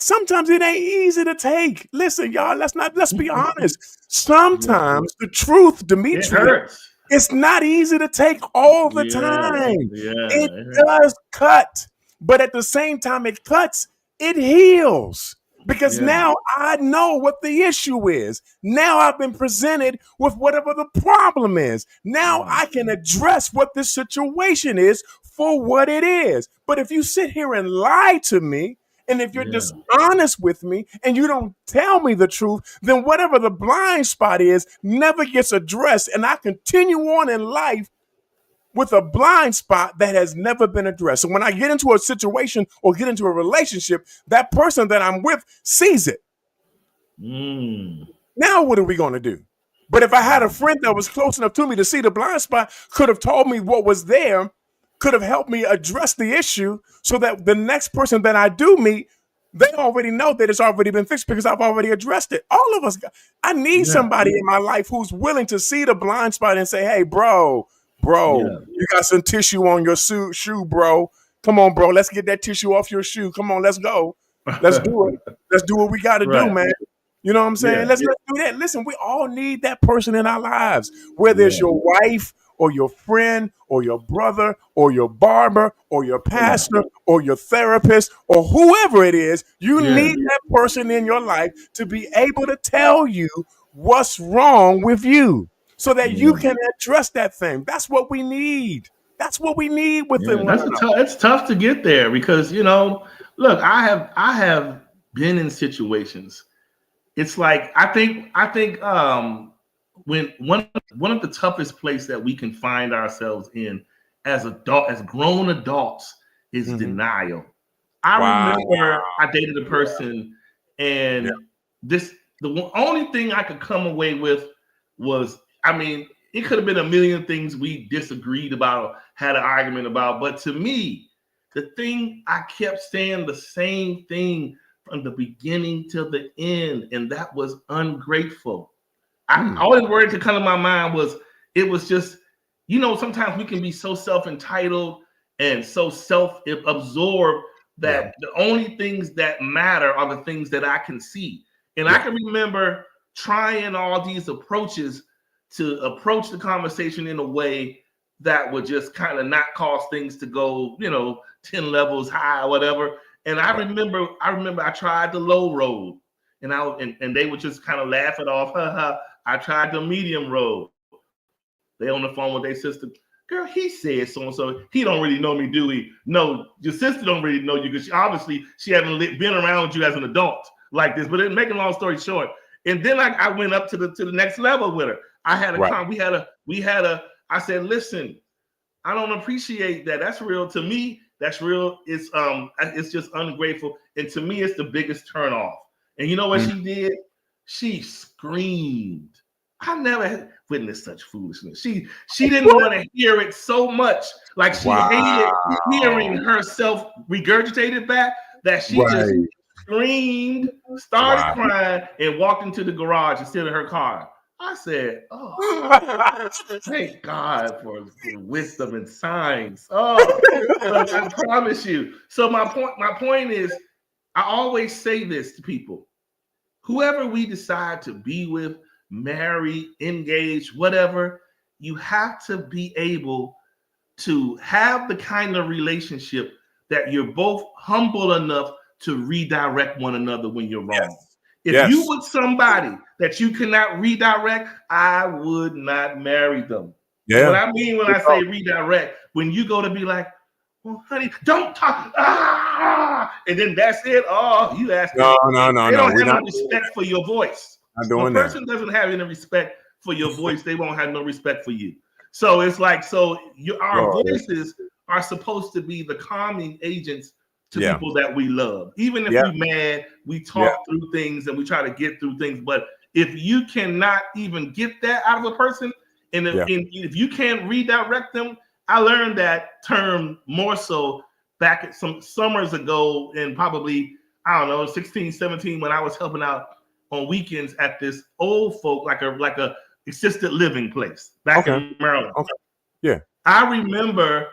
Sometimes it ain't easy to take. Listen, y'all, let's be honest. Sometimes the truth, Demetri, it's not easy to take all the time. It does cut, but at the same time it cuts, it heals. Because now I know what the issue is. Now I've been presented with whatever the problem is. Now I can address what this situation is for what it is. But if you sit here and lie to me, and if you're dishonest with me and you don't tell me the truth, then whatever the blind spot is never gets addressed. And I continue on in life with a blind spot that has never been addressed. So when I get into a situation or get into a relationship, that person that I'm with sees it. Now what are we going to do? But if I had a friend that was close enough to me to see the blind spot, could have told me what was there, could have helped me address the issue so that the next person that I do meet, they already know that it's already been fixed because I've already addressed it. All of us, I need somebody in my life who's willing to see the blind spot and say, hey, bro, you got some tissue on your shoe, bro. Come on, bro. Let's get that tissue off your shoe. Come on, let's go. Let's do it. Let's do what we got to do, man. You know what I'm saying? Let's do that. Listen, we all need that person in our lives, whether it's your wife or your friend or your brother or your barber or your pastor or your therapist or whoever it is. You need that person in your life to be able to tell you what's wrong with you so that you can address that thing. That's what we need. That's what we need within. It's tough to get there because, you know, look, I have been in situations. It's like I think when one of the toughest places that we can find ourselves in as grown adults is denial. I remember I dated a person, and the only thing I could come away with was, I mean, it could have been a million things we disagreed about, had an argument about, but to me, the thing I kept saying the same thing from the beginning till the end, and that was ungrateful. All the word to come to my mind was, it was just, you know, sometimes we can be so self-entitled and so self-absorbed that the only things that matter are the things that I can see. And I can remember trying all these approaches to approach the conversation in a way that would just kind of not cause things to go, you know, 10 levels high or whatever. And I remember I tried the low road, and they would just kind of laugh it off. I tried the medium road. They on the phone with their sister. Girl, he said so-and-so. He don't really know me, do he? No, your sister don't really know you because she hasn't been around you as an adult like this. But making a long story short, and then I went up to the next level with her. I had a I said, listen, I don't appreciate that. That's real to me. That's real. It's just ungrateful. And to me, it's the biggest turn off. And you know what she did? She screamed. I never witnessed such foolishness. She didn't want to hear it so much. Like she hated hearing herself regurgitated back that she just screamed, started crying, and walked into the garage instead of her car. I said, oh, thank God for wisdom and signs. Oh, I promise you. So my point is, I always say this to people. Whoever we decide to be with, marry, engage, whatever, you have to be able to have the kind of relationship that you're both humble enough to redirect one another when you're wrong. If you with somebody that you cannot redirect, I would not marry them. What I mean when I say redirect, when you go to be like, well, honey, don't talk. And then that's it. Oh, you ask me. No. They don't have no respect for your voice. Not doing a person doesn't have any respect for your voice, they won't have no respect for you. So it's like, our voices are supposed to be the calming agents to people that we love. Even if we're mad, we talk through things and we try to get through things. But if you cannot even get that out of a person, and if you can't redirect them, I learned that term more so back at some summers ago, and probably, I don't know, 16, 17, when I was helping out on weekends at this old folk, like a assisted living place back in Maryland. Okay. Yeah. I remember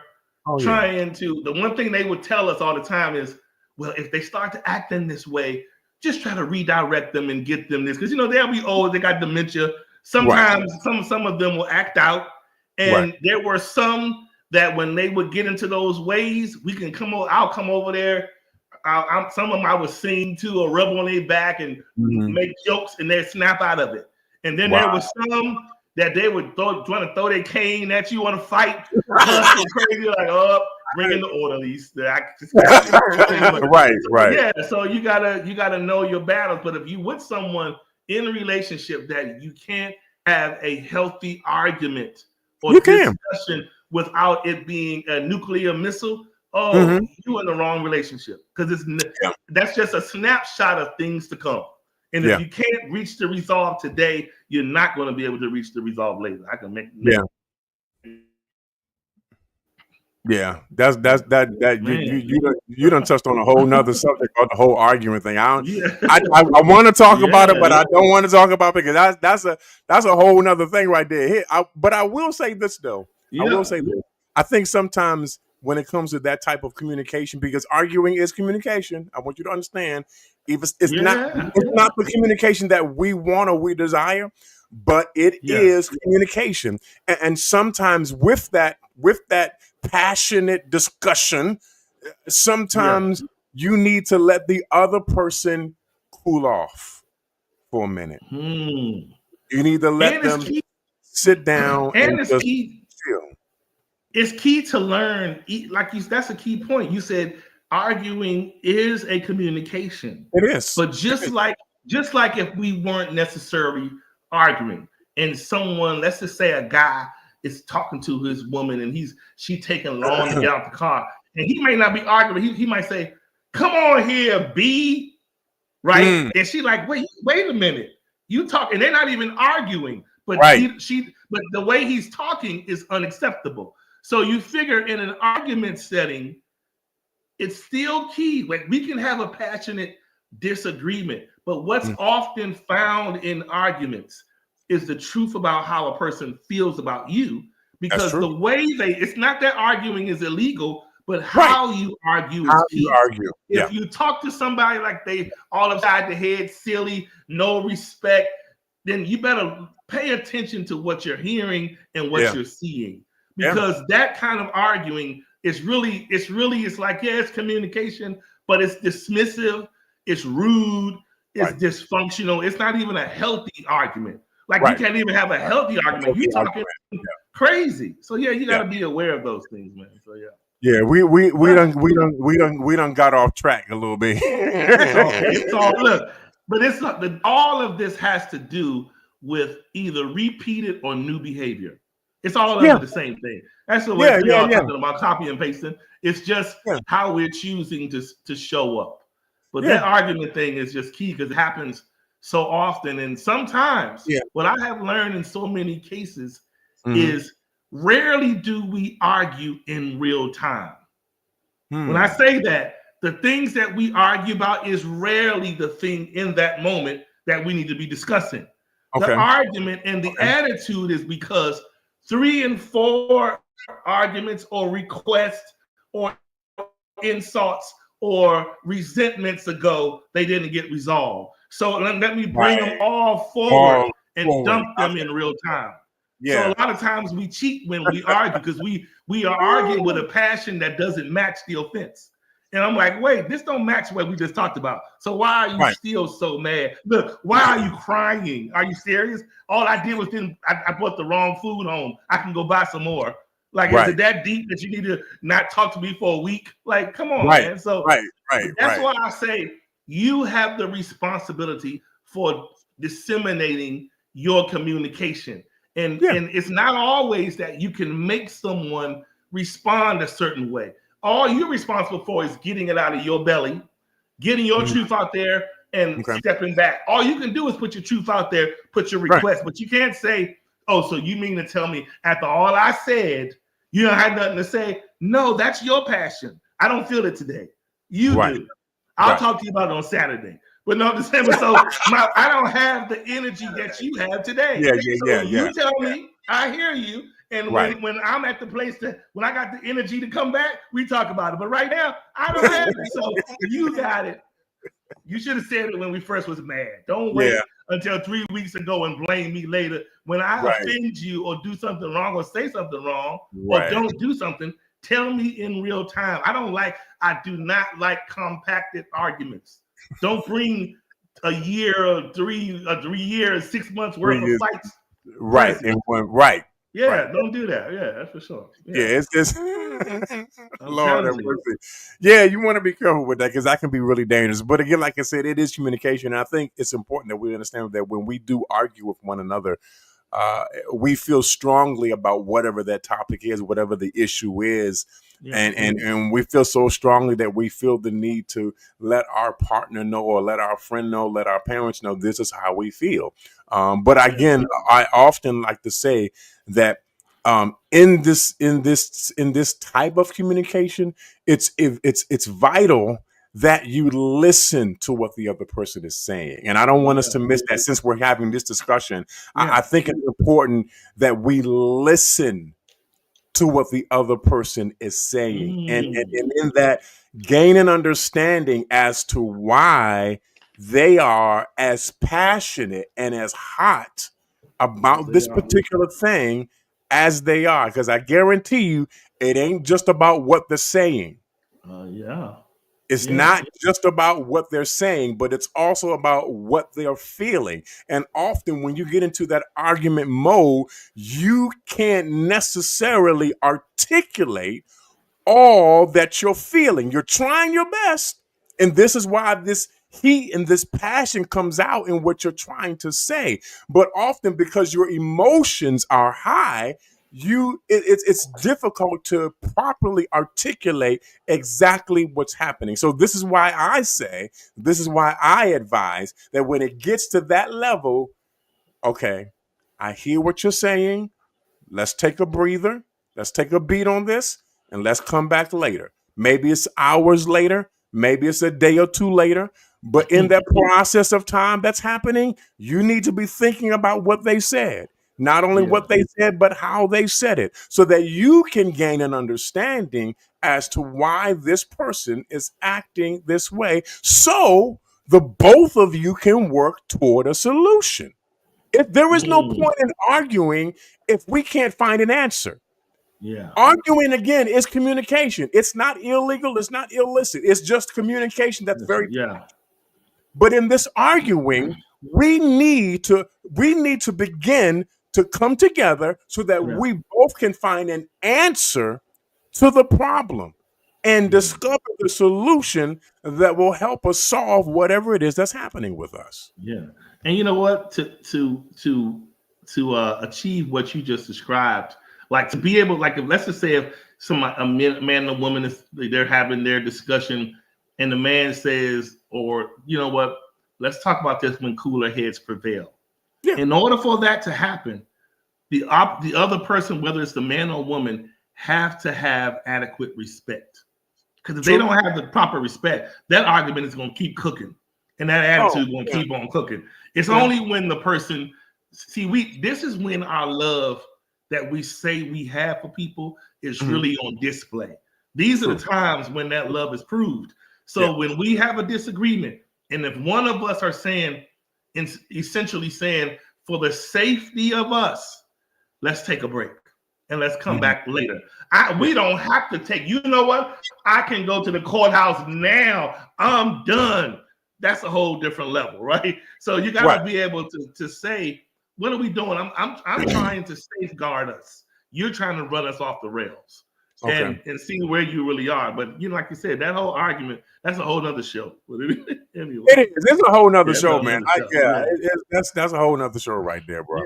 trying to, the one thing they would tell us all the time is, well, if they start to act in this way, just try to redirect them and get them this. Because, they'll be old, they got dementia. Sometimes some of them will act out. And there were some that when they would get into those ways, I'll come over there. Some of them I would sing to or rub on their back and make jokes, and they'd snap out of it. And then there was some that they would trying to throw their cane at you, want to fight, crazy, like, bring in the orderlies. Right. Yeah, so you gotta know your battles. But if you with someone in a relationship that you can't have a healthy argument or discussion without it being a nuclear missile, you in the wrong relationship, because that's just a snapshot of things to come. And if you can't reach the resolve today, you're not going to be able to reach the resolve later. I can make that's you done touched on a whole nother subject about the whole argument thing. I want to talk about it, but I don't want to talk about it because that's a whole nother thing right there. But I will say this though. I think sometimes when it comes to that type of communication, because arguing is communication, I want you to understand, it's not the communication that we want or we desire, but it is communication. And sometimes with that passionate discussion, sometimes you need to let the other person cool off for a minute. You need to let them sit down and just chill. It's key to learn, that's a key point. You said arguing is a communication. It is. But just like if we weren't necessarily arguing, and someone, let's just say a guy is talking to his woman and she taking long to get out the car, and he may not be arguing. He might say, "Come on here, B," right? And she like, wait a minute, you talk, and they're not even arguing, but but the way he's talking is unacceptable. So you figure in an argument setting, it's still key. Like, we can have a passionate disagreement, but what's often found in arguments is the truth about how a person feels about you. Because the way it's not that arguing is illegal, but how you argue is key. If you talk to somebody like they all upside the head, silly, no respect, then you better pay attention to what you're hearing and what you're seeing. Because that kind of arguing is really, it's like, it's communication, but it's dismissive, it's rude, it's dysfunctional. It's not even a healthy argument. Like, you can't even have a healthy argument. You're talking crazy. So you got to be aware of those things, man. So we done got off track a little bit. It's all of this has to do with either repeated or new behavior. It's all under the same thing. That's the way we are talking about copy and pasting. It's just how we're choosing to show up. But that argument thing is just key because it happens so often. And sometimes what I have learned in so many cases is rarely do we argue in real time. When I say that, the things that we argue about is rarely the thing in that moment that we need to be discussing. The argument and the attitude is because 3 and 4 arguments or requests or insults or resentments ago, they didn't get resolved. So let me bring them all forward and dump them in real time. So a lot of times we cheat when we argue because we are arguing with a passion that doesn't match the offense. And I'm like, wait, this don't match what we just talked about. So why are you still so mad? Look, why are you crying? Are you serious? All I did was I brought the wrong food home. I can go buy some more. Like, is it that deep that you need to not talk to me for a week? Like, come on, man. So that's why I say you have the responsibility for disseminating your communication. And it's not always that you can make someone respond a certain way. All you're responsible for is getting it out of your belly, getting your truth out there, and stepping back. All you can do is put your truth out there, put your request, but you can't say, oh, so you mean to tell me after all I said, you don't have nothing to say? No, that's your passion. I don't feel it today. You do. I'll talk to you about it on Saturday. But no, December. So I don't have the energy that you have today. You tell me, I hear you. And when I'm at the place when I got the energy to come back, we talk about it. But right now, I don't have it. So you got it. You should have said it when we first was mad. Don't wait until 3 weeks ago and blame me later. When I offend you or do something wrong or say something wrong or don't do something, tell me in real time. I do not like compacted arguments. Don't bring a year or 3 years, 6 months worth of fights. Don't do that. Yeah, that's for sure. It's just Lord have mercy. Yeah, you want to be careful with that because that can be really dangerous. But again, like I said, it is communication. And I think it's important that we understand that when we do argue with one another, we feel strongly about whatever that topic is, whatever the issue is. And we feel so strongly that we feel the need to let our partner know or let our friend know, let our parents know this is how we feel. But again, I often like to say that in this type of communication, it's vital that you listen to what the other person is saying. And I don't want us to miss that since we're having this discussion. I think it's important that we listen to what the other person is saying. And in that, gain an understanding as to why they are as passionate and as hot about this particular thing as they are. Because I guarantee you, it ain't just about what they're saying. It's not just about what they're saying, but it's also about what they're feeling. And often when you get into that argument mode, you can't necessarily articulate all that you're feeling. You're trying your best. And this is why this heat and this passion comes out in what you're trying to say. But often because your emotions are high, it's difficult to properly articulate exactly what's happening. So this is why I advise that when it gets to that level, okay, I hear what you're saying. Let's take a breather. Let's take a beat on this and let's come back later. Maybe it's hours later. Maybe it's a day or two later. But in that process of time that's happening, you need to be thinking about what they said. Not only what they said, but how they said it, so that you can gain an understanding as to why this person is acting this way, so the both of you can work toward a solution. If there is no point in arguing if we can't find an answer. Arguing, again, is communication. It's not illegal. It's not illicit. It's just communication that's very But in this arguing, we need to begin to come together so that we both can find an answer to the problem and discover the solution that will help us solve whatever it is that's happening with us. And you know what? To achieve what you just described, like to be able, like, if, let's just say if a man and a woman they're having their discussion, and the man says, or you know what? Let's talk about this when cooler heads prevail. In order for that to happen, the other person, whether it's the man or woman, have to have adequate respect. Because if they don't have the proper respect, that argument is going to keep cooking, and that attitude is going to keep on cooking. It's only when the person this is when our love that we say we have for people is really on display. These are the times when that love is proved. So when we have a disagreement, and if one of us are saying, essentially saying, for the safety of us, let's take a break and let's come back later. We don't have to take, you know what? I can go to the courthouse now. I'm done. That's a whole different level, right? So you got to be able to say, what are we doing? I'm trying to safeguard us. You're trying to run us off the rails. and see where you really are. But like you said, that whole argument, that's a whole nother show. Anyway. It is. It's a whole nother show, man. That's a whole nother show right there, bro.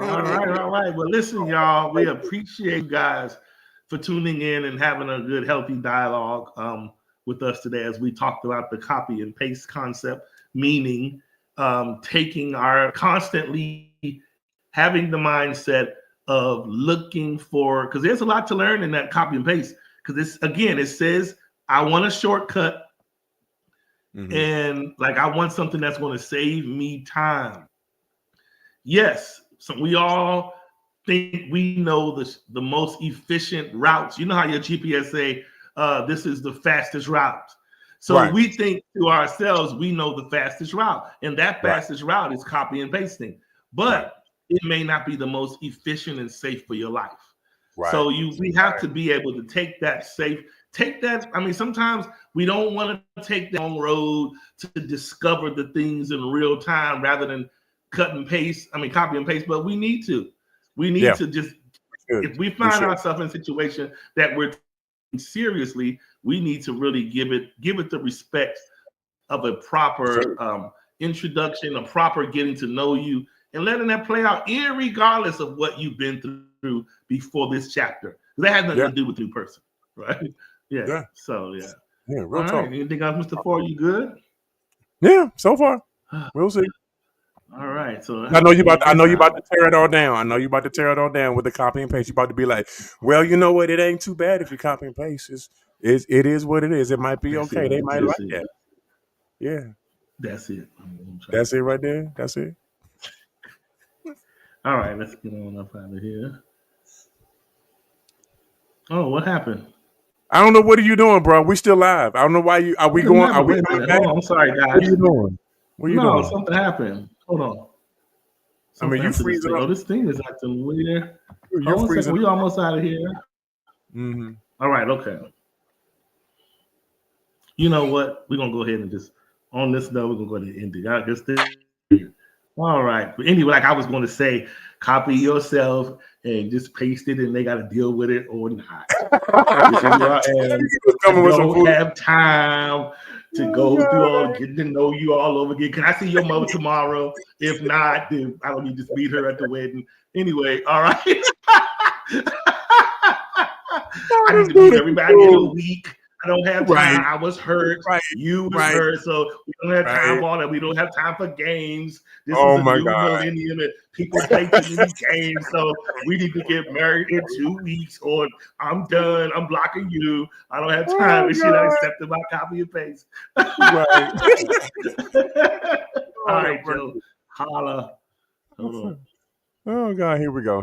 All right. Well, listen, y'all, we appreciate you guys for tuning in and having a good, healthy dialogue with us today as we talked about the copy and paste concept, meaning taking our constantly having the mindset of looking for, because there's a lot to learn in that copy and paste. Because it says, I want a shortcut. And like, I want something that's going to save me time. Yes. So we all think we know the most efficient routes. You know how your GPS say, this is the fastest route. So we think to ourselves, we know the fastest route. And that fastest route is copy and pasting. But it may not be the most efficient and safe for your life. So we have to be able to take that. I mean, sometimes we don't want to take the long road to discover the things in real time rather than copy and paste, but we need to. We need to just, if we find ourselves in a situation that we're taking seriously, we need to really give it the respect of a proper introduction, a proper getting to know you, and letting that play out, irregardless of what you've been through before this chapter. That has nothing to do with you person, right? Yeah. So real talk. Anything else, Mr. Ford? You good? Yeah, so far. We'll see. All right. So I know you about to tear it all down. I know you about to tear it all down with the copy and paste. You about to be like, well, you know what? It ain't too bad if you copy and paste. It is what it is. It might be okay. They might like that. Yeah. That's it. That's it right there. That's it. All right, let's get on up out of here. Oh, what happened? I don't know. What are you doing, bro? We still live. I don't know why you. Are we going? Are we going back? I'm sorry, guys. What are you doing? What are you doing? Something happened. Hold on. You freezing up. Oh, this thing is acting weird. You're freezing. We almost out of here. All right. Okay. You know what? We're gonna go ahead and just on this note. We're gonna go ahead and end it. I guess this. All right. But anyway, like I was going to say, copy yourself and just paste it, and they got to deal with it or not. And don't have time to go through all, getting to know you all over again. Can I see your mother tomorrow? If not, then I don't need to meet her at the wedding. Anyway, all right. I need to meet everybody in a week. I don't have time. I was hurt. You was hurt. So we don't have time for all that. We don't have time for games. This is a new millennium and people play too many games. So we need to get married in 2 weeks or I'm done. I'm blocking you. I don't have time. This shit I accepted my copy and paste. All right, Joe. Holla. Hold on. Oh, God. Here we go.